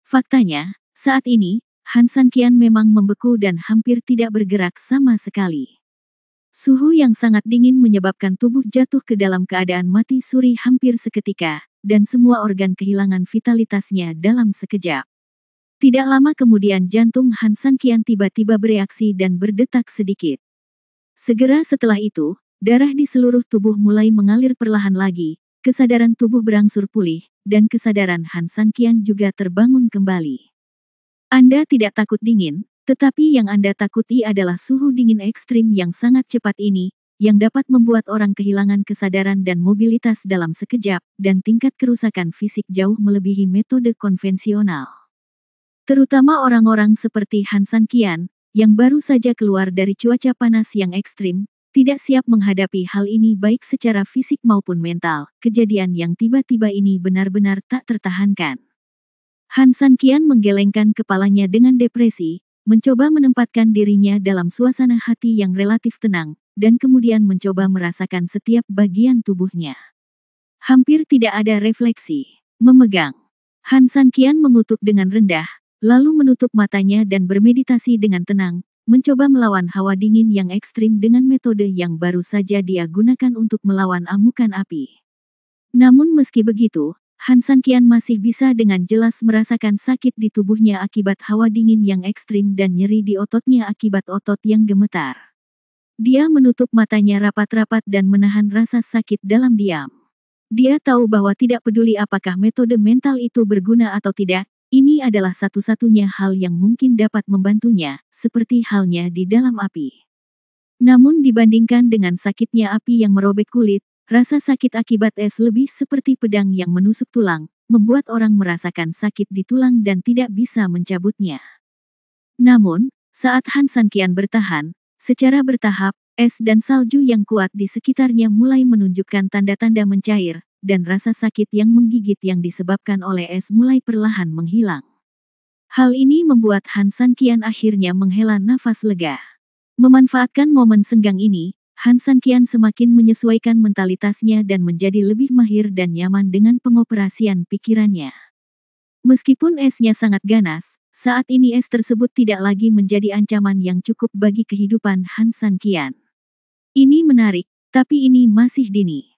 A: Faktanya, saat ini, Han Sanqian memang membeku dan hampir tidak bergerak sama sekali. Suhu yang sangat dingin menyebabkan tubuh jatuh ke dalam keadaan mati suri hampir seketika, dan semua organ kehilangan vitalitasnya dalam sekejap. Tidak lama kemudian jantung Han Sanqian tiba-tiba bereaksi dan berdetak sedikit. Segera setelah itu, darah di seluruh tubuh mulai mengalir perlahan lagi. Kesadaran tubuh berangsur pulih, dan kesadaran Han Sanqian juga terbangun kembali. Anda tidak takut dingin, tetapi yang Anda takuti adalah suhu dingin ekstrim yang sangat cepat ini, yang dapat membuat orang kehilangan kesadaran dan mobilitas dalam sekejap, dan tingkat kerusakan fisik jauh melebihi metode konvensional. Terutama orang-orang seperti Han Sanqian, yang baru saja keluar dari cuaca panas yang ekstrim, tidak siap menghadapi hal ini baik secara fisik maupun mental. Kejadian yang tiba-tiba ini benar-benar tak tertahankan. Han Sanqian menggelengkan kepalanya dengan depresi, mencoba menempatkan dirinya dalam suasana hati yang relatif tenang, dan kemudian mencoba merasakan setiap bagian tubuhnya. Hampir tidak ada refleksi. Memegang. Han Sanqian mengutuk dengan rendah, lalu menutup matanya dan bermeditasi dengan tenang, mencoba melawan hawa dingin yang ekstrim dengan metode yang baru saja dia gunakan untuk melawan amukan api. Namun meski begitu, Han Sanqian masih bisa dengan jelas merasakan sakit di tubuhnya akibat hawa dingin yang ekstrim dan nyeri di ototnya akibat otot yang gemetar. Dia menutup matanya rapat-rapat dan menahan rasa sakit dalam diam. Dia tahu bahwa tidak peduli apakah metode mental itu berguna atau tidak, ini adalah satu-satunya hal yang mungkin dapat membantunya, seperti halnya di dalam api. Namun dibandingkan dengan sakitnya api yang merobek kulit, rasa sakit akibat es lebih seperti pedang yang menusuk tulang, membuat orang merasakan sakit di tulang dan tidak bisa mencabutnya. Namun, saat Han Sanqian bertahan, secara bertahap, es dan salju yang kuat di sekitarnya mulai menunjukkan tanda-tanda mencair, dan rasa sakit yang menggigit yang disebabkan oleh es mulai perlahan menghilang. Hal ini membuat Han Sanqian akhirnya menghela nafas lega. Memanfaatkan momen senggang ini, Han Sanqian semakin menyesuaikan mentalitasnya dan menjadi lebih mahir dan nyaman dengan pengoperasian pikirannya. Meskipun esnya sangat ganas, saat ini es tersebut tidak lagi menjadi ancaman yang cukup bagi kehidupan Han Sanqian. Ini menarik, tapi ini masih dini.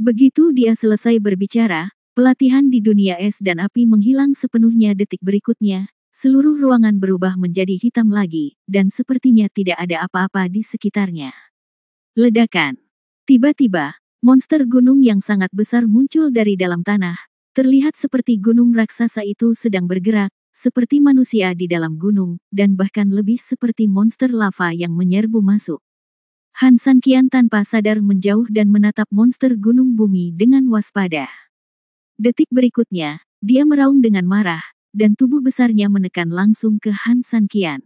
A: Begitu dia selesai berbicara, pelatihan di dunia es dan api menghilang sepenuhnya detik berikutnya, seluruh ruangan berubah menjadi hitam lagi, dan sepertinya tidak ada apa-apa di sekitarnya. Ledakan. Tiba-tiba, monster gunung yang sangat besar muncul dari dalam tanah. Terlihat seperti gunung raksasa itu sedang bergerak, seperti manusia di dalam gunung, dan bahkan lebih seperti monster lava yang menyerbu masuk. Han San Qian tanpa sadar menjauh dan menatap monster gunung bumi dengan waspada. Detik berikutnya, dia meraung dengan marah, dan tubuh besarnya menekan langsung ke Han San Qian.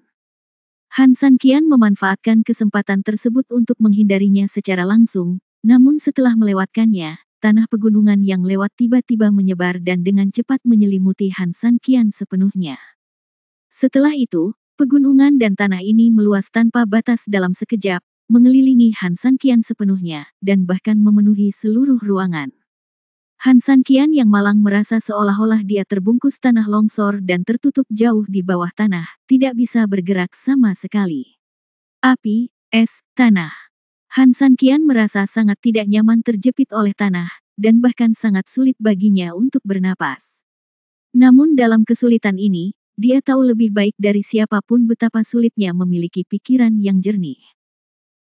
A: Han San Qian memanfaatkan kesempatan tersebut untuk menghindarinya secara langsung, namun setelah melewatkannya, tanah pegunungan yang lewat tiba-tiba menyebar dan dengan cepat menyelimuti Han San Qian sepenuhnya. Setelah itu, pegunungan dan tanah ini meluas tanpa batas dalam sekejap, mengelilingi Han San Qian sepenuhnya, dan bahkan memenuhi seluruh ruangan. Han San Qian yang malang merasa seolah-olah dia terbungkus tanah longsor dan tertutup jauh di bawah tanah, tidak bisa bergerak sama sekali. Api, es, tanah. Han San Qian merasa sangat tidak nyaman terjepit oleh tanah, dan bahkan sangat sulit baginya untuk bernapas. Namun dalam kesulitan ini, dia tahu lebih baik dari siapapun betapa sulitnya memiliki pikiran yang jernih.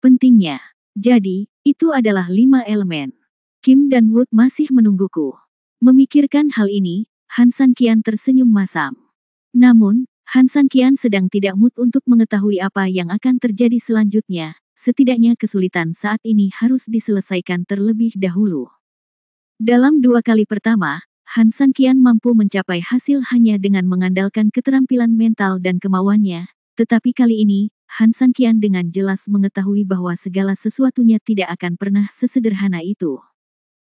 A: Pentingnya, jadi, itu adalah 5 elemen. Kim dan Wood masih menungguku. Memikirkan hal ini, Han San Qian tersenyum masam. Namun, Han San Qian sedang tidak mood untuk mengetahui apa yang akan terjadi selanjutnya, setidaknya kesulitan saat ini harus diselesaikan terlebih dahulu. Dalam 2 kali pertama, Han San Qian mampu mencapai hasil hanya dengan mengandalkan keterampilan mental dan kemauannya, tetapi kali ini, Han San Qian dengan jelas mengetahui bahwa segala sesuatunya tidak akan pernah sesederhana itu.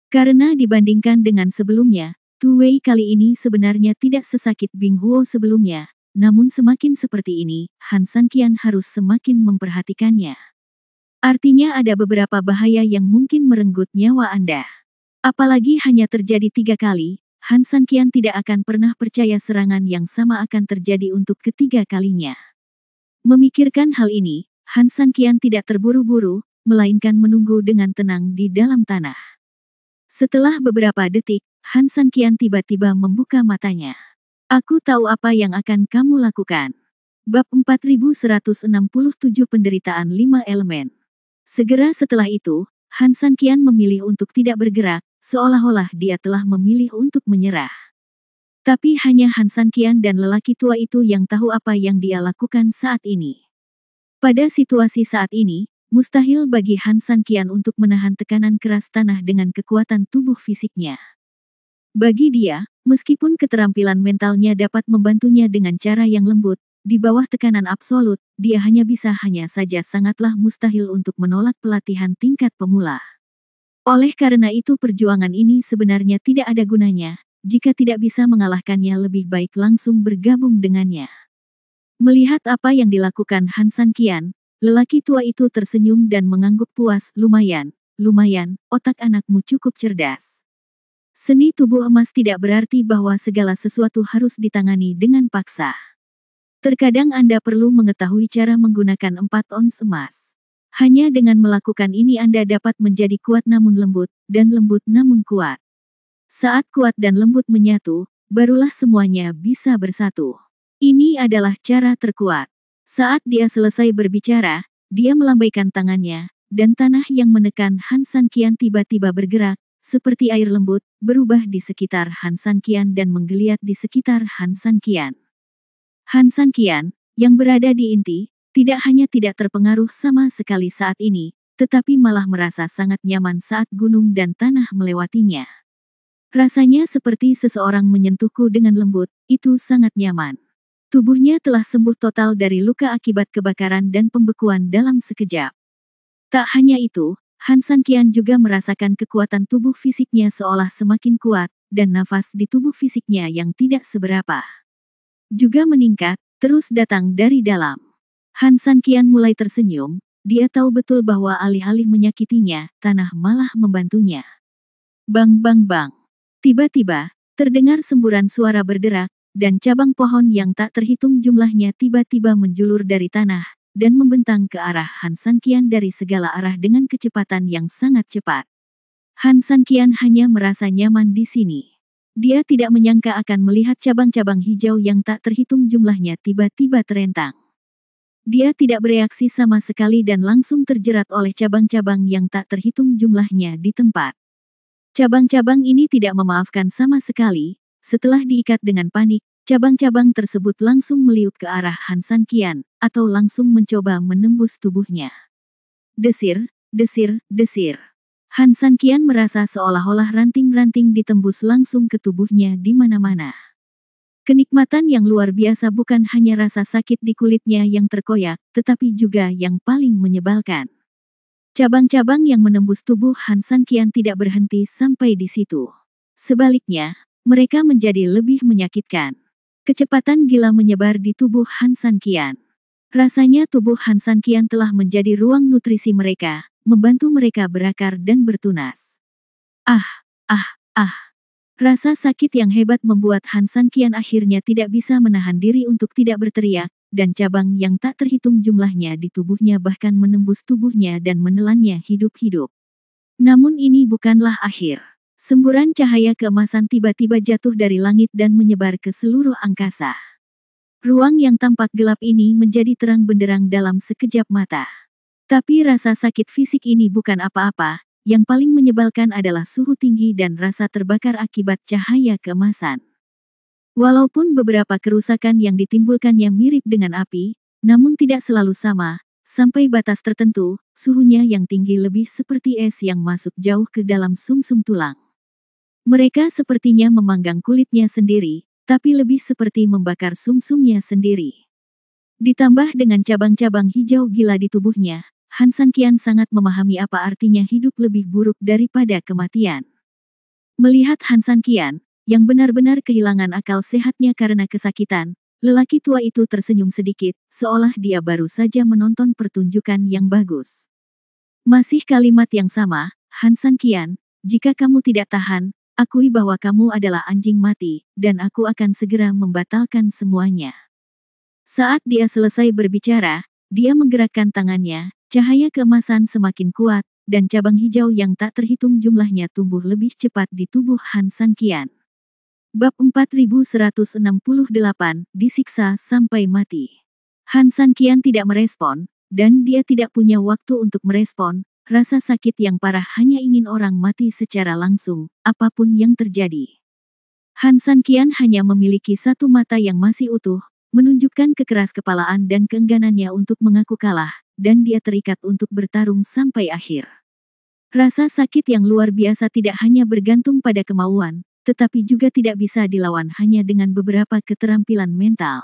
A: Karena dibandingkan dengan sebelumnya, Tu Wei kali ini sebenarnya tidak sesakit Bing Huo sebelumnya, namun semakin seperti ini, Han San Qian harus semakin memperhatikannya. Artinya ada beberapa bahaya yang mungkin merenggut nyawa Anda. Apalagi hanya terjadi 3 kali, Han San Qian tidak akan pernah percaya serangan yang sama akan terjadi untuk ketiga kalinya. Memikirkan hal ini, Han San Qian tidak terburu-buru, melainkan menunggu dengan tenang di dalam tanah. Setelah beberapa detik, Han San Qian tiba-tiba membuka matanya. Aku tahu apa yang akan kamu lakukan. Bab 4167 Penderitaan 5 Elemen. Segera setelah itu, Han San Qian memilih untuk tidak bergerak, seolah-olah dia telah memilih untuk menyerah. Tapi hanya Han San Qian dan lelaki tua itu yang tahu apa yang dia lakukan saat ini. Pada situasi saat ini, mustahil bagi Han San Qian untuk menahan tekanan keras tanah dengan kekuatan tubuh fisiknya. Bagi dia, meskipun keterampilan mentalnya dapat membantunya dengan cara yang lembut, di bawah tekanan absolut, dia hanya saja sangatlah mustahil untuk menolak pelatihan tingkat pemula. Oleh karena itu perjuangan ini sebenarnya tidak ada gunanya, jika tidak bisa mengalahkannya lebih baik langsung bergabung dengannya. Melihat apa yang dilakukan Han San Qian, lelaki tua itu tersenyum dan mengangguk puas. Lumayan, otak anakmu cukup cerdas. Seni tubuh emas tidak berarti bahwa segala sesuatu harus ditangani dengan paksa. Terkadang Anda perlu mengetahui cara menggunakan 4 ons emas. Hanya dengan melakukan ini Anda dapat menjadi kuat namun lembut, dan lembut namun kuat. Saat kuat dan lembut menyatu, barulah semuanya bisa bersatu. Ini adalah cara terkuat. Saat dia selesai berbicara, dia melambaikan tangannya, dan tanah yang menekan Han San Qian tiba-tiba bergerak, seperti air lembut, berubah di sekitar Han San Qian dan menggeliat di sekitar Han San Qian. Han San Qian, yang berada di inti, tidak hanya tidak terpengaruh sama sekali saat ini, tetapi malah merasa sangat nyaman saat gunung dan tanah melewatinya. Rasanya seperti seseorang menyentuhku dengan lembut, itu sangat nyaman. Tubuhnya telah sembuh total dari luka akibat kebakaran dan pembekuan dalam sekejap. Tak hanya itu, Han San Qian juga merasakan kekuatan tubuh fisiknya seolah semakin kuat, dan nafas di tubuh fisiknya yang tidak seberapa juga meningkat, terus datang dari dalam. Han San Qian mulai tersenyum, dia tahu betul bahwa alih-alih menyakitinya, tanah malah membantunya. Bang bang bang. Tiba-tiba, terdengar semburan suara berderak, dan cabang pohon yang tak terhitung jumlahnya tiba-tiba menjulur dari tanah, dan membentang ke arah Han San Qian dari segala arah dengan kecepatan yang sangat cepat. Han San Qian hanya merasa nyaman di sini. Dia tidak menyangka akan melihat cabang-cabang hijau yang tak terhitung jumlahnya tiba-tiba terentang. Dia tidak bereaksi sama sekali dan langsung terjerat oleh cabang-cabang yang tak terhitung jumlahnya di tempat. Cabang-cabang ini tidak memaafkan sama sekali. Setelah diikat dengan panik, cabang-cabang tersebut langsung meliuk ke arah Han San Qian, atau langsung mencoba menembus tubuhnya. Desir, desir, desir. Han San Qian merasa seolah-olah ranting-ranting ditembus langsung ke tubuhnya di mana-mana. Kenikmatan yang luar biasa bukan hanya rasa sakit di kulitnya yang terkoyak, tetapi juga yang paling menyebalkan. Cabang-cabang yang menembus tubuh Han San Qian tidak berhenti sampai di situ. Sebaliknya, mereka menjadi lebih menyakitkan. Kecepatan gila menyebar di tubuh Han San Qian. Rasanya tubuh Han San Qian telah menjadi ruang nutrisi mereka, membantu mereka berakar dan bertunas. Ah, ah, ah. Rasa sakit yang hebat membuat Han San Qian akhirnya tidak bisa menahan diri untuk tidak berteriak, dan cabang yang tak terhitung jumlahnya di tubuhnya bahkan menembus tubuhnya dan menelannya hidup-hidup. Namun ini bukanlah akhir. Semburan cahaya keemasan tiba-tiba jatuh dari langit dan menyebar ke seluruh angkasa. Ruang yang tampak gelap ini menjadi terang benderang dalam sekejap mata. Tapi rasa sakit fisik ini bukan apa-apa. Yang paling menyebalkan adalah suhu tinggi dan rasa terbakar akibat cahaya keemasan. Walaupun beberapa kerusakan yang ditimbulkannya mirip dengan api, namun tidak selalu sama. Sampai batas tertentu, suhunya yang tinggi lebih seperti es yang masuk jauh ke dalam sumsum tulang. Mereka sepertinya memanggang kulitnya sendiri, tapi lebih seperti membakar sumsumnya sendiri. Ditambah dengan cabang-cabang hijau gila di tubuhnya, Han San Qian sangat memahami apa artinya hidup lebih buruk daripada kematian. Melihat Han San Qian, yang benar-benar kehilangan akal sehatnya karena kesakitan, lelaki tua itu tersenyum sedikit, seolah dia baru saja menonton pertunjukan yang bagus. Masih kalimat yang sama, Han San Qian, jika kamu tidak tahan, akui bahwa kamu adalah anjing mati, dan aku akan segera membatalkan semuanya. Saat dia selesai berbicara, dia menggerakkan tangannya. Cahaya keemasan semakin kuat, dan cabang hijau yang tak terhitung jumlahnya tumbuh lebih cepat di tubuh Han San Qian. Bab 4168, disiksa sampai mati. Han San Qian tidak merespon, dan dia tidak punya waktu untuk merespon. Rasa sakit yang parah hanya ingin orang mati secara langsung, apapun yang terjadi. Han San Qian hanya memiliki satu mata yang masih utuh, menunjukkan kekeras kepalaan dan keengganannya untuk mengaku kalah, dan dia terikat untuk bertarung sampai akhir. Rasa sakit yang luar biasa tidak hanya bergantung pada kemauan, tetapi juga tidak bisa dilawan hanya dengan beberapa keterampilan mental.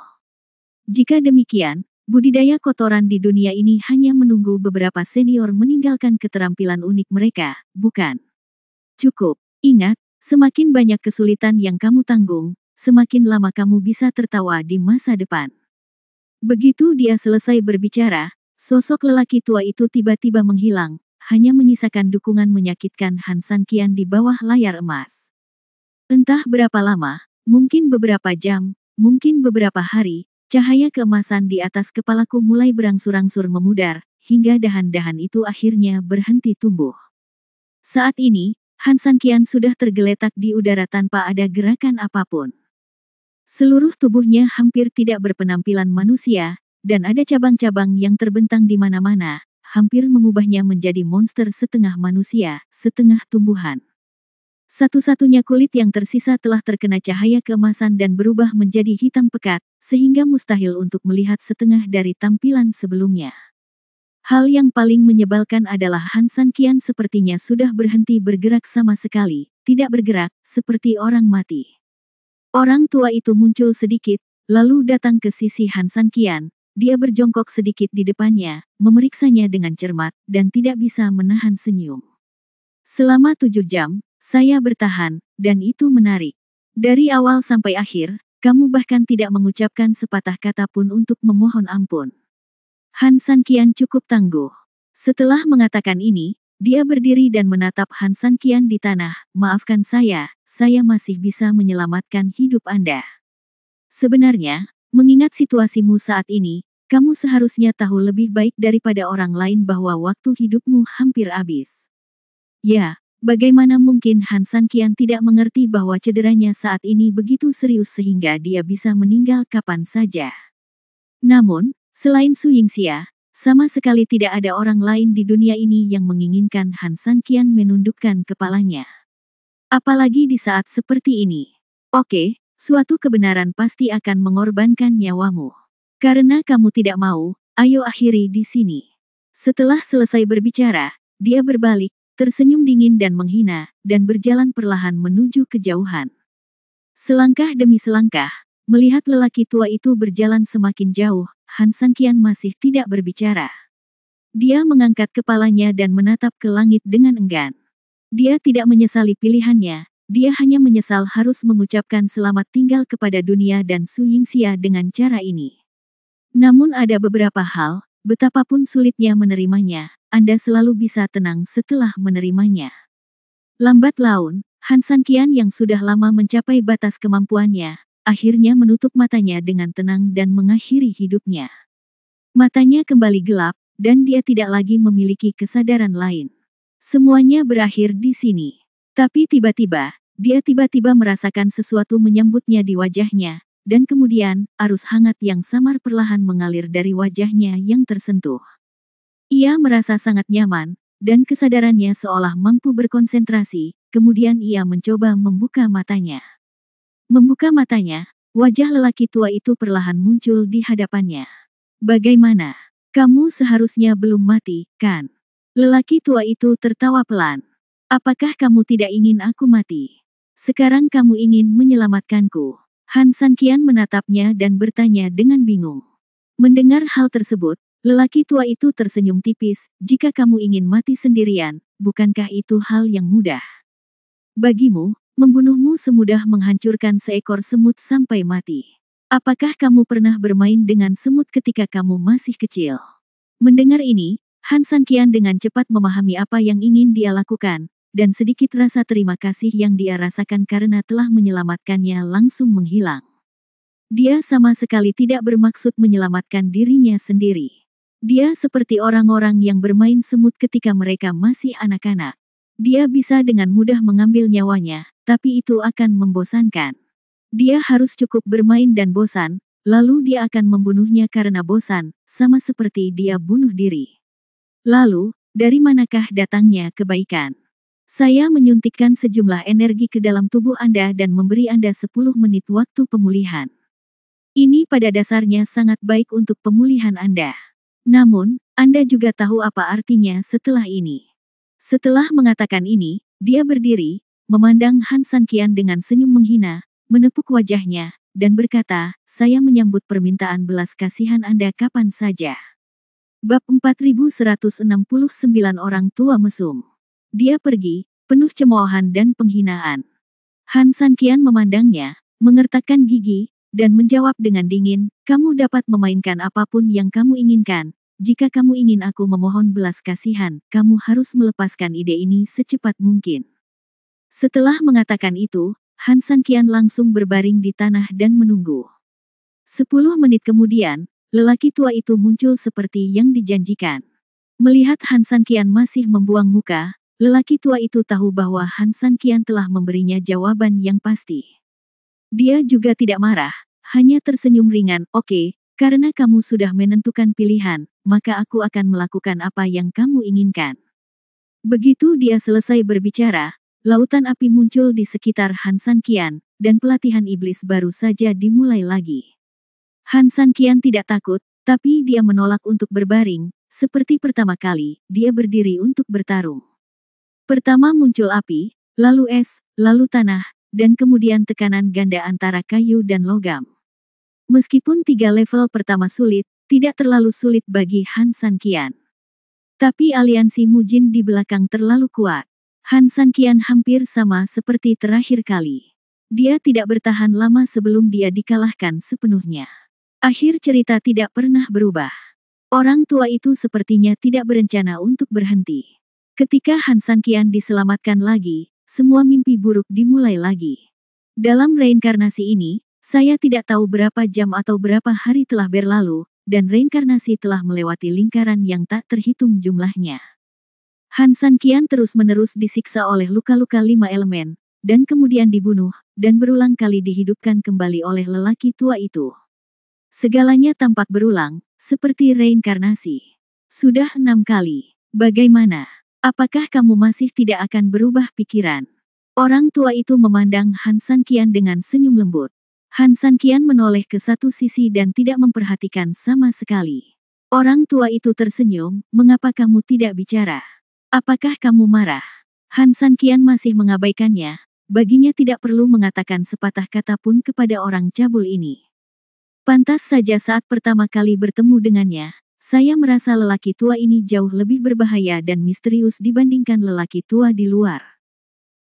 A: Jika demikian, budidaya kotoran di dunia ini hanya menunggu beberapa senior meninggalkan keterampilan unik mereka, bukan? Cukup, ingat, semakin banyak kesulitan yang kamu tanggung, semakin lama kamu bisa tertawa di masa depan. Begitu dia selesai berbicara, sosok lelaki tua itu tiba-tiba menghilang, hanya menyisakan dukungan menyakitkan Han San Qian di bawah layar emas. Entah berapa lama, mungkin beberapa jam, mungkin beberapa hari, cahaya keemasan di atas kepalaku mulai berangsur-angsur memudar, hingga dahan-dahan itu akhirnya berhenti tumbuh. Saat ini, Han San Qian sudah tergeletak di udara tanpa ada gerakan apapun. Seluruh tubuhnya hampir tidak berpenampilan manusia, dan ada cabang-cabang yang terbentang di mana-mana, hampir mengubahnya menjadi monster setengah manusia, setengah tumbuhan. Satu-satunya kulit yang tersisa telah terkena cahaya keemasan dan berubah menjadi hitam pekat, sehingga mustahil untuk melihat setengah dari tampilan sebelumnya. Hal yang paling menyebalkan adalah Han San Qian sepertinya sudah berhenti bergerak sama sekali, tidak bergerak, seperti orang mati. Orang tua itu muncul sedikit, lalu datang ke sisi Han San Qian. Dia berjongkok sedikit di depannya, memeriksanya dengan cermat, dan tidak bisa menahan senyum. Selama 7 jam, saya bertahan, dan itu menarik. Dari awal sampai akhir, kamu bahkan tidak mengucapkan sepatah kata pun untuk memohon ampun. Han San Qian cukup tangguh. Setelah mengatakan ini, dia berdiri dan menatap Han San Qian di tanah. Maafkan saya masih bisa menyelamatkan hidup Anda. Sebenarnya, mengingat situasimu saat ini, kamu seharusnya tahu lebih baik daripada orang lain bahwa waktu hidupmu hampir habis. Ya, bagaimana mungkin Han San Qian tidak mengerti bahwa cederanya saat ini begitu serius sehingga dia bisa meninggal kapan saja. Namun, Selain Su Yingxia, sama sekali tidak ada orang lain di dunia ini yang menginginkan Han Sanqian menundukkan kepalanya. Apalagi di saat seperti ini. Oke, suatu kebenaran pasti akan mengorbankan nyawamu. Karena kamu tidak mau, ayo akhiri di sini. Setelah selesai berbicara, dia berbalik, tersenyum dingin dan menghina, dan berjalan perlahan menuju kejauhan. Selangkah demi selangkah, melihat lelaki tua itu berjalan semakin jauh, Han Sanqian masih tidak berbicara. Dia mengangkat kepalanya dan menatap ke langit dengan enggan. Dia tidak menyesali pilihannya, dia hanya menyesal harus mengucapkan selamat tinggal kepada dunia dan Su Yingxia dengan cara ini. Namun ada beberapa hal, betapapun sulitnya menerimanya, Anda selalu bisa tenang setelah menerimanya. Lambat laun, Han Sanqian yang sudah lama mencapai batas kemampuannya, akhirnya menutup matanya dengan tenang dan mengakhiri hidupnya. Matanya kembali gelap, dan dia tidak lagi memiliki kesadaran lain. Semuanya berakhir di sini. Tapi tiba-tiba, dia tiba-tiba merasakan sesuatu menyambutnya di wajahnya, dan kemudian, arus hangat yang samar perlahan mengalir dari wajahnya yang tersentuh. Ia merasa sangat nyaman, dan kesadarannya seolah mampu berkonsentrasi, kemudian ia mencoba membuka matanya. Membuka matanya, wajah lelaki tua itu perlahan muncul di hadapannya. Bagaimana? Kamu seharusnya belum mati, kan? Lelaki tua itu tertawa pelan. Apakah kamu tidak ingin aku mati? Sekarang kamu ingin menyelamatkanku. Han Sanqian menatapnya dan bertanya dengan bingung. Mendengar hal tersebut, lelaki tua itu tersenyum tipis. Jika kamu ingin mati sendirian, bukankah itu hal yang mudah? Bagimu, membunuhmu semudah menghancurkan seekor semut sampai mati. Apakah kamu pernah bermain dengan semut ketika kamu masih kecil? Mendengar ini, Han Sanqian dengan cepat memahami apa yang ingin dia lakukan, dan sedikit rasa terima kasih yang dia rasakan karena telah menyelamatkannya langsung menghilang. Dia sama sekali tidak bermaksud menyelamatkan dirinya sendiri. Dia seperti orang-orang yang bermain semut ketika mereka masih anak-anak. Dia bisa dengan mudah mengambil nyawanya, tapi itu akan membosankan. Dia harus cukup bermain dan bosan, lalu dia akan membunuhnya karena bosan, sama seperti dia bunuh diri. Lalu, dari manakah datangnya kebaikan? Saya menyuntikkan sejumlah energi ke dalam tubuh Anda dan memberi Anda 10 menit waktu pemulihan. Ini pada dasarnya sangat baik untuk pemulihan Anda. Namun, Anda juga tahu apa artinya setelah ini. Setelah mengatakan ini, dia berdiri, memandang Han Sanqian dengan senyum menghina, menepuk wajahnya, dan berkata, saya menyambut permintaan belas kasihan Anda kapan saja. Bab 4169 Orang Tua Mesum. Dia pergi, penuh cemoohan dan penghinaan. Han Sanqian memandangnya, mengertakkan gigi, dan menjawab dengan dingin, kamu dapat memainkan apapun yang kamu inginkan. Jika kamu ingin aku memohon belas kasihan, kamu harus melepaskan ide ini secepat mungkin. Setelah mengatakan itu, Han Sanqian langsung berbaring di tanah dan menunggu. 10 menit kemudian, lelaki tua itu muncul seperti yang dijanjikan. Melihat Han Sanqian masih membuang muka, lelaki tua itu tahu bahwa Han Sanqian telah memberinya jawaban yang pasti. Dia juga tidak marah, hanya tersenyum ringan, oke, karena kamu sudah menentukan pilihan, maka aku akan melakukan apa yang kamu inginkan. Begitu dia selesai berbicara, lautan api muncul di sekitar Han Sanqian, dan pelatihan iblis baru saja dimulai lagi. Han Sanqian tidak takut, tapi dia menolak untuk berbaring, seperti pertama kali, dia berdiri untuk bertarung. Pertama muncul api, lalu es, lalu tanah, dan kemudian tekanan ganda antara kayu dan logam. Meskipun 3 level pertama sulit, tidak terlalu sulit bagi Han Sanqian. Tapi aliansi Mujin di belakang terlalu kuat. Han Sanqian hampir sama seperti terakhir kali. Dia tidak bertahan lama sebelum dia dikalahkan sepenuhnya. Akhir cerita tidak pernah berubah. Orang tua itu sepertinya tidak berencana untuk berhenti. Ketika Han Sanqian diselamatkan lagi, semua mimpi buruk dimulai lagi. Dalam reinkarnasi ini, saya tidak tahu berapa jam atau berapa hari telah berlalu, dan reinkarnasi telah melewati lingkaran yang tak terhitung jumlahnya. Han Sanqian terus-menerus disiksa oleh luka-luka 5 elemen, dan kemudian dibunuh, dan berulang kali dihidupkan kembali oleh lelaki tua itu. Segalanya tampak berulang, seperti reinkarnasi. Sudah 6 kali. Bagaimana? Apakah kamu masih tidak akan berubah pikiran? Orang tua itu memandang Han Sanqian dengan senyum lembut. Han Sanqian menoleh ke satu sisi dan tidak memperhatikan sama sekali. Orang tua itu tersenyum, "Mengapa kamu tidak bicara? Apakah kamu marah?" Han Sanqian masih mengabaikannya. Baginya tidak perlu mengatakan sepatah kata pun kepada orang cabul ini. Pantas saja saat pertama kali bertemu dengannya, saya merasa lelaki tua ini jauh lebih berbahaya dan misterius dibandingkan lelaki tua di luar.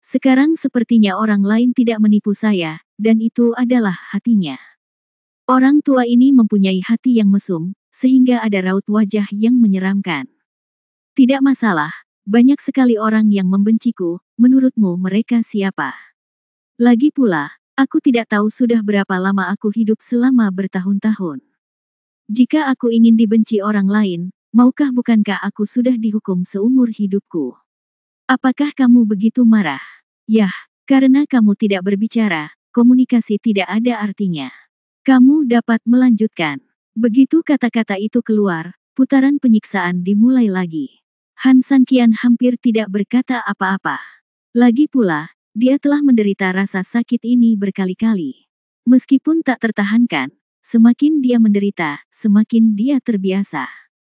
A: Sekarang sepertinya orang lain tidak menipu saya, dan itu adalah hatinya. Orang tua ini mempunyai hati yang mesum, sehingga ada raut wajah yang menyeramkan. Tidak masalah, banyak sekali orang yang membenciku, menurutmu mereka siapa? Lagi pula, aku tidak tahu sudah berapa lama aku hidup selama bertahun-tahun. Jika aku ingin dibenci orang lain, bukankah aku sudah dihukum seumur hidupku? Apakah kamu begitu marah? Yah, karena kamu tidak berbicara, komunikasi tidak ada artinya. Kamu dapat melanjutkan. Begitu kata-kata itu keluar, putaran penyiksaan dimulai lagi. Han Sanqian hampir tidak berkata apa-apa. Lagi pula, dia telah menderita rasa sakit ini berkali-kali. Meskipun tak tertahankan, semakin dia menderita, semakin dia terbiasa.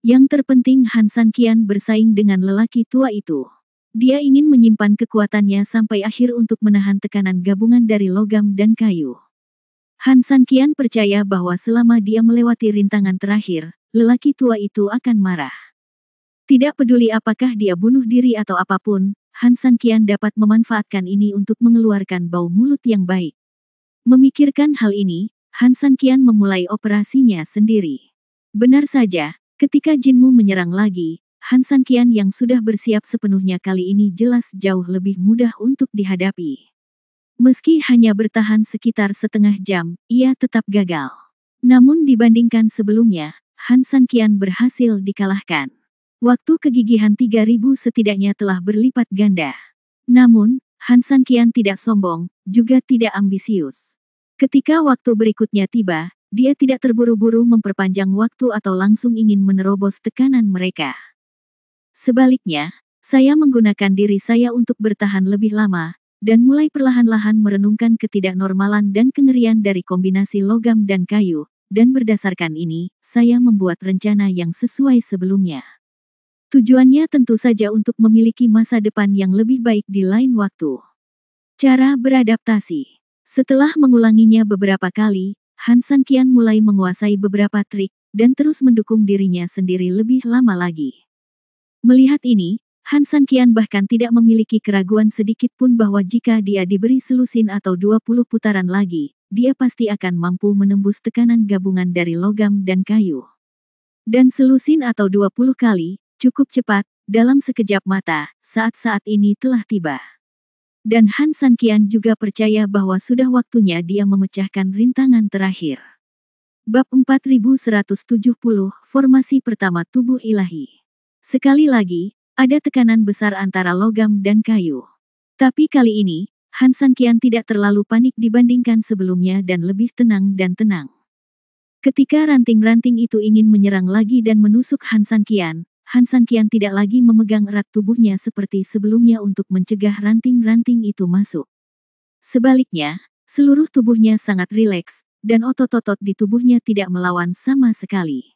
A: Yang terpenting Han Sanqian bersaing dengan lelaki tua itu. Dia ingin menyimpan kekuatannya sampai akhir untuk menahan tekanan gabungan dari logam dan kayu. Han Sanqian percaya bahwa selama dia melewati rintangan terakhir, lelaki tua itu akan marah. Tidak peduli apakah dia bunuh diri atau apapun, Han Sanqian dapat memanfaatkan ini untuk mengeluarkan bau mulut yang baik. Memikirkan hal ini, Han Sanqian memulai operasinya sendiri. Benar saja, ketika Jinmu menyerang lagi, Han Sanqian yang sudah bersiap sepenuhnya kali ini jelas jauh lebih mudah untuk dihadapi. Meski hanya bertahan sekitar setengah jam, ia tetap gagal. Namun dibandingkan sebelumnya, Han Sanqian berhasil dikalahkan. Waktu kegigihan 3000 setidaknya telah berlipat ganda. Namun, Han Sanqian tidak sombong, juga tidak ambisius. Ketika waktu berikutnya tiba, dia tidak terburu-buru memperpanjang waktu atau langsung ingin menerobos tekanan mereka. Sebaliknya, saya menggunakan diri saya untuk bertahan lebih lama, dan mulai perlahan-lahan merenungkan ketidaknormalan dan kengerian dari kombinasi logam dan kayu, dan berdasarkan ini, saya membuat rencana yang sesuai sebelumnya. Tujuannya tentu saja untuk memiliki masa depan yang lebih baik di lain waktu. Cara beradaptasi. Setelah mengulanginya beberapa kali, Han Sanqian mulai menguasai beberapa trik, dan terus mendukung dirinya sendiri lebih lama lagi. Melihat ini, Han Sanqian bahkan tidak memiliki keraguan sedikit pun bahwa jika dia diberi selusin atau 20 putaran lagi, dia pasti akan mampu menembus tekanan gabungan dari logam dan kayu. Dan selusin atau 20 kali, cukup cepat, dalam sekejap mata, saat-saat ini telah tiba. Dan Han Sanqian juga percaya bahwa sudah waktunya dia memecahkan rintangan terakhir. Bab 4170, Formasi Pertama Tubuh Ilahi. Sekali lagi, ada tekanan besar antara logam dan kayu. Tapi kali ini, Han Sanqian tidak terlalu panik dibandingkan sebelumnya dan lebih tenang dan tenang. Ketika ranting-ranting itu ingin menyerang lagi dan menusuk Han Sanqian tidak lagi memegang erat tubuhnya seperti sebelumnya untuk mencegah ranting-ranting itu masuk. Sebaliknya, seluruh tubuhnya sangat rileks, dan otot-otot di tubuhnya tidak melawan sama sekali.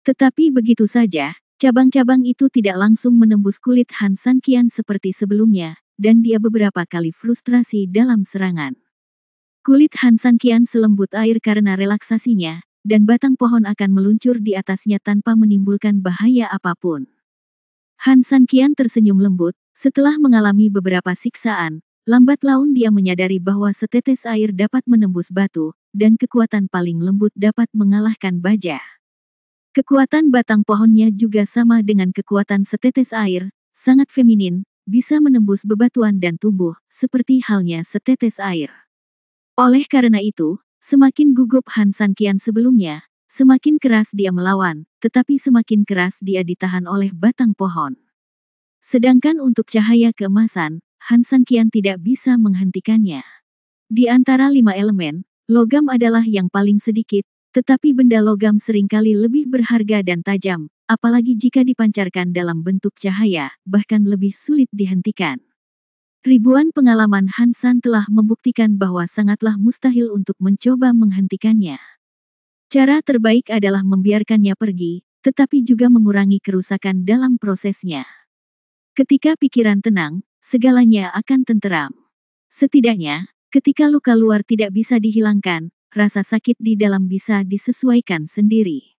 A: Tetapi begitu saja, cabang-cabang itu tidak langsung menembus kulit Han Sanqian seperti sebelumnya, dan dia beberapa kali frustrasi dalam serangan. Kulit Han Sanqian selembut air karena relaksasinya, dan batang pohon akan meluncur di atasnya tanpa menimbulkan bahaya apapun. Han Sanqian tersenyum lembut, setelah mengalami beberapa siksaan, lambat laun dia menyadari bahwa setetes air dapat menembus batu, dan kekuatan paling lembut dapat mengalahkan baja. Kekuatan batang pohonnya juga sama dengan kekuatan setetes air, sangat feminin, bisa menembus bebatuan dan tumbuh, seperti halnya setetes air. Oleh karena itu, semakin gugup Han Sanqian sebelumnya, semakin keras dia melawan, tetapi semakin keras dia ditahan oleh batang pohon. Sedangkan untuk cahaya keemasan, Han Sanqian tidak bisa menghentikannya. Di antara 5 elemen, logam adalah yang paling sedikit, tetapi benda logam seringkali lebih berharga dan tajam, apalagi jika dipancarkan dalam bentuk cahaya, bahkan lebih sulit dihentikan. Ribuan pengalaman Han San telah membuktikan bahwa sangatlah mustahil untuk mencoba menghentikannya. Cara terbaik adalah membiarkannya pergi, tetapi juga mengurangi kerusakan dalam prosesnya. Ketika pikiran tenang, segalanya akan tenteram. Setidaknya, ketika luka luar tidak bisa dihilangkan, rasa sakit di dalam bisa disesuaikan sendiri.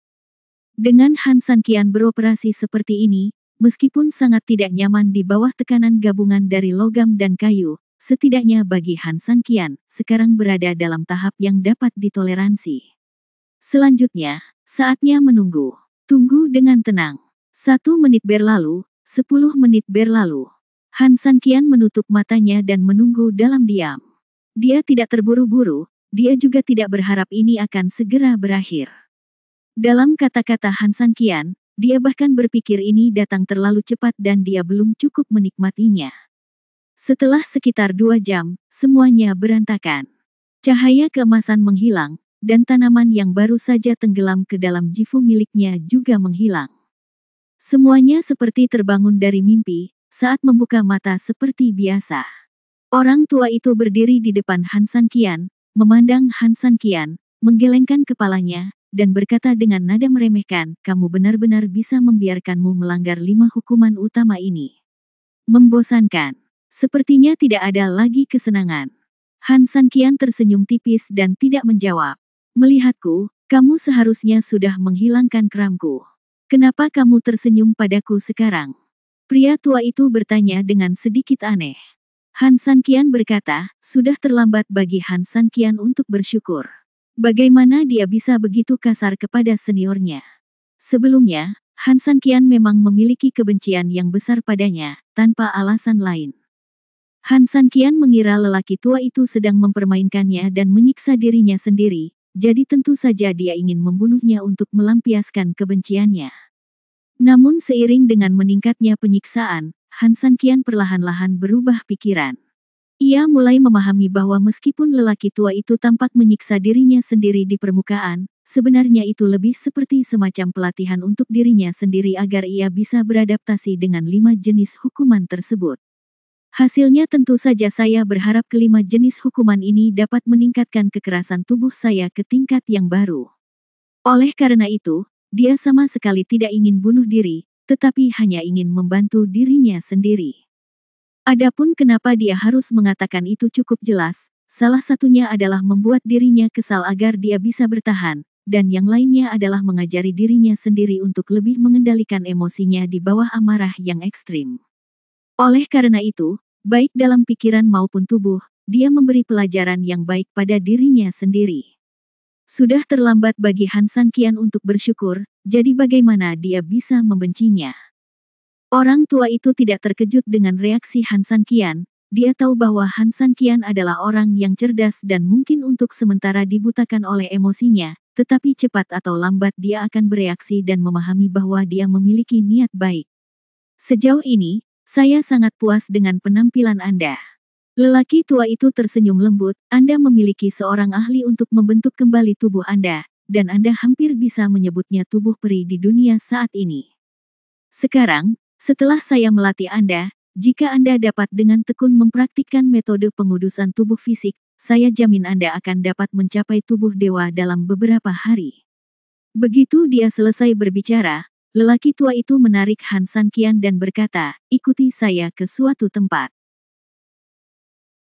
A: Dengan Han San Qian beroperasi seperti ini, meskipun sangat tidak nyaman di bawah tekanan gabungan dari logam dan kayu, setidaknya bagi Han San Qian, sekarang berada dalam tahap yang dapat ditoleransi. Selanjutnya, saatnya menunggu. Tunggu dengan tenang. 1 menit berlalu, 10 menit berlalu. Han San Qian menutup matanya dan menunggu dalam diam. Dia tidak terburu-buru, dia juga tidak berharap ini akan segera berakhir. Dalam kata-kata Han San Qian, dia bahkan berpikir ini datang terlalu cepat dan dia belum cukup menikmatinya. Setelah sekitar 2 jam, semuanya berantakan. Cahaya keemasan menghilang, dan tanaman yang baru saja tenggelam ke dalam jifu miliknya juga menghilang. Semuanya seperti terbangun dari mimpi, saat membuka mata seperti biasa. Orang tua itu berdiri di depan Han San Qian, memandang Han San Qian, menggelengkan kepalanya, dan berkata dengan nada meremehkan, "Kamu benar-benar bisa membiarkanmu melanggar 5 hukuman utama ini. Membosankan. Sepertinya tidak ada lagi kesenangan." Han San Qian tersenyum tipis dan tidak menjawab. "Melihatku, kamu seharusnya sudah menghilangkan kramku. Kenapa kamu tersenyum padaku sekarang?" Pria tua itu bertanya dengan sedikit aneh. Han San Qian berkata, sudah terlambat bagi Han San Qian untuk bersyukur. Bagaimana dia bisa begitu kasar kepada seniornya? Sebelumnya, Han San Qian memang memiliki kebencian yang besar padanya, tanpa alasan lain. Han San Qian mengira lelaki tua itu sedang mempermainkannya dan menyiksa dirinya sendiri, jadi tentu saja dia ingin membunuhnya untuk melampiaskan kebenciannya. Namun seiring dengan meningkatnya penyiksaan, Han San Qian perlahan-lahan berubah pikiran. Ia mulai memahami bahwa meskipun lelaki tua itu tampak menyiksa dirinya sendiri di permukaan, sebenarnya itu lebih seperti semacam pelatihan untuk dirinya sendiri agar ia bisa beradaptasi dengan 5 jenis hukuman tersebut. Hasilnya tentu saja saya berharap kelima jenis hukuman ini dapat meningkatkan kekerasan tubuh saya ke tingkat yang baru. Oleh karena itu, dia sama sekali tidak ingin bunuh diri, tetapi hanya ingin membantu dirinya sendiri. Adapun kenapa dia harus mengatakan itu cukup jelas, salah satunya adalah membuat dirinya kesal agar dia bisa bertahan, dan yang lainnya adalah mengajari dirinya sendiri untuk lebih mengendalikan emosinya di bawah amarah yang ekstrim. Oleh karena itu, baik dalam pikiran maupun tubuh, dia memberi pelajaran yang baik pada dirinya sendiri. Sudah terlambat bagi Han San Qian untuk bersyukur, jadi bagaimana dia bisa membencinya? Orang tua itu tidak terkejut dengan reaksi Han San Qian, dia tahu bahwa Han San Qian adalah orang yang cerdas dan mungkin untuk sementara dibutakan oleh emosinya, tetapi cepat atau lambat dia akan bereaksi dan memahami bahwa dia memiliki niat baik. Sejauh ini, saya sangat puas dengan penampilan Anda. Lelaki tua itu tersenyum lembut, Anda memiliki seorang ahli untuk membentuk kembali tubuh Anda, dan Anda hampir bisa menyebutnya tubuh peri di dunia saat ini. Sekarang, setelah saya melatih Anda, jika Anda dapat dengan tekun mempraktikkan metode pengudusan tubuh fisik, saya jamin Anda akan dapat mencapai tubuh dewa dalam beberapa hari. Begitu dia selesai berbicara, lelaki tua itu menarik Han San Qian dan berkata, ikuti saya ke suatu tempat.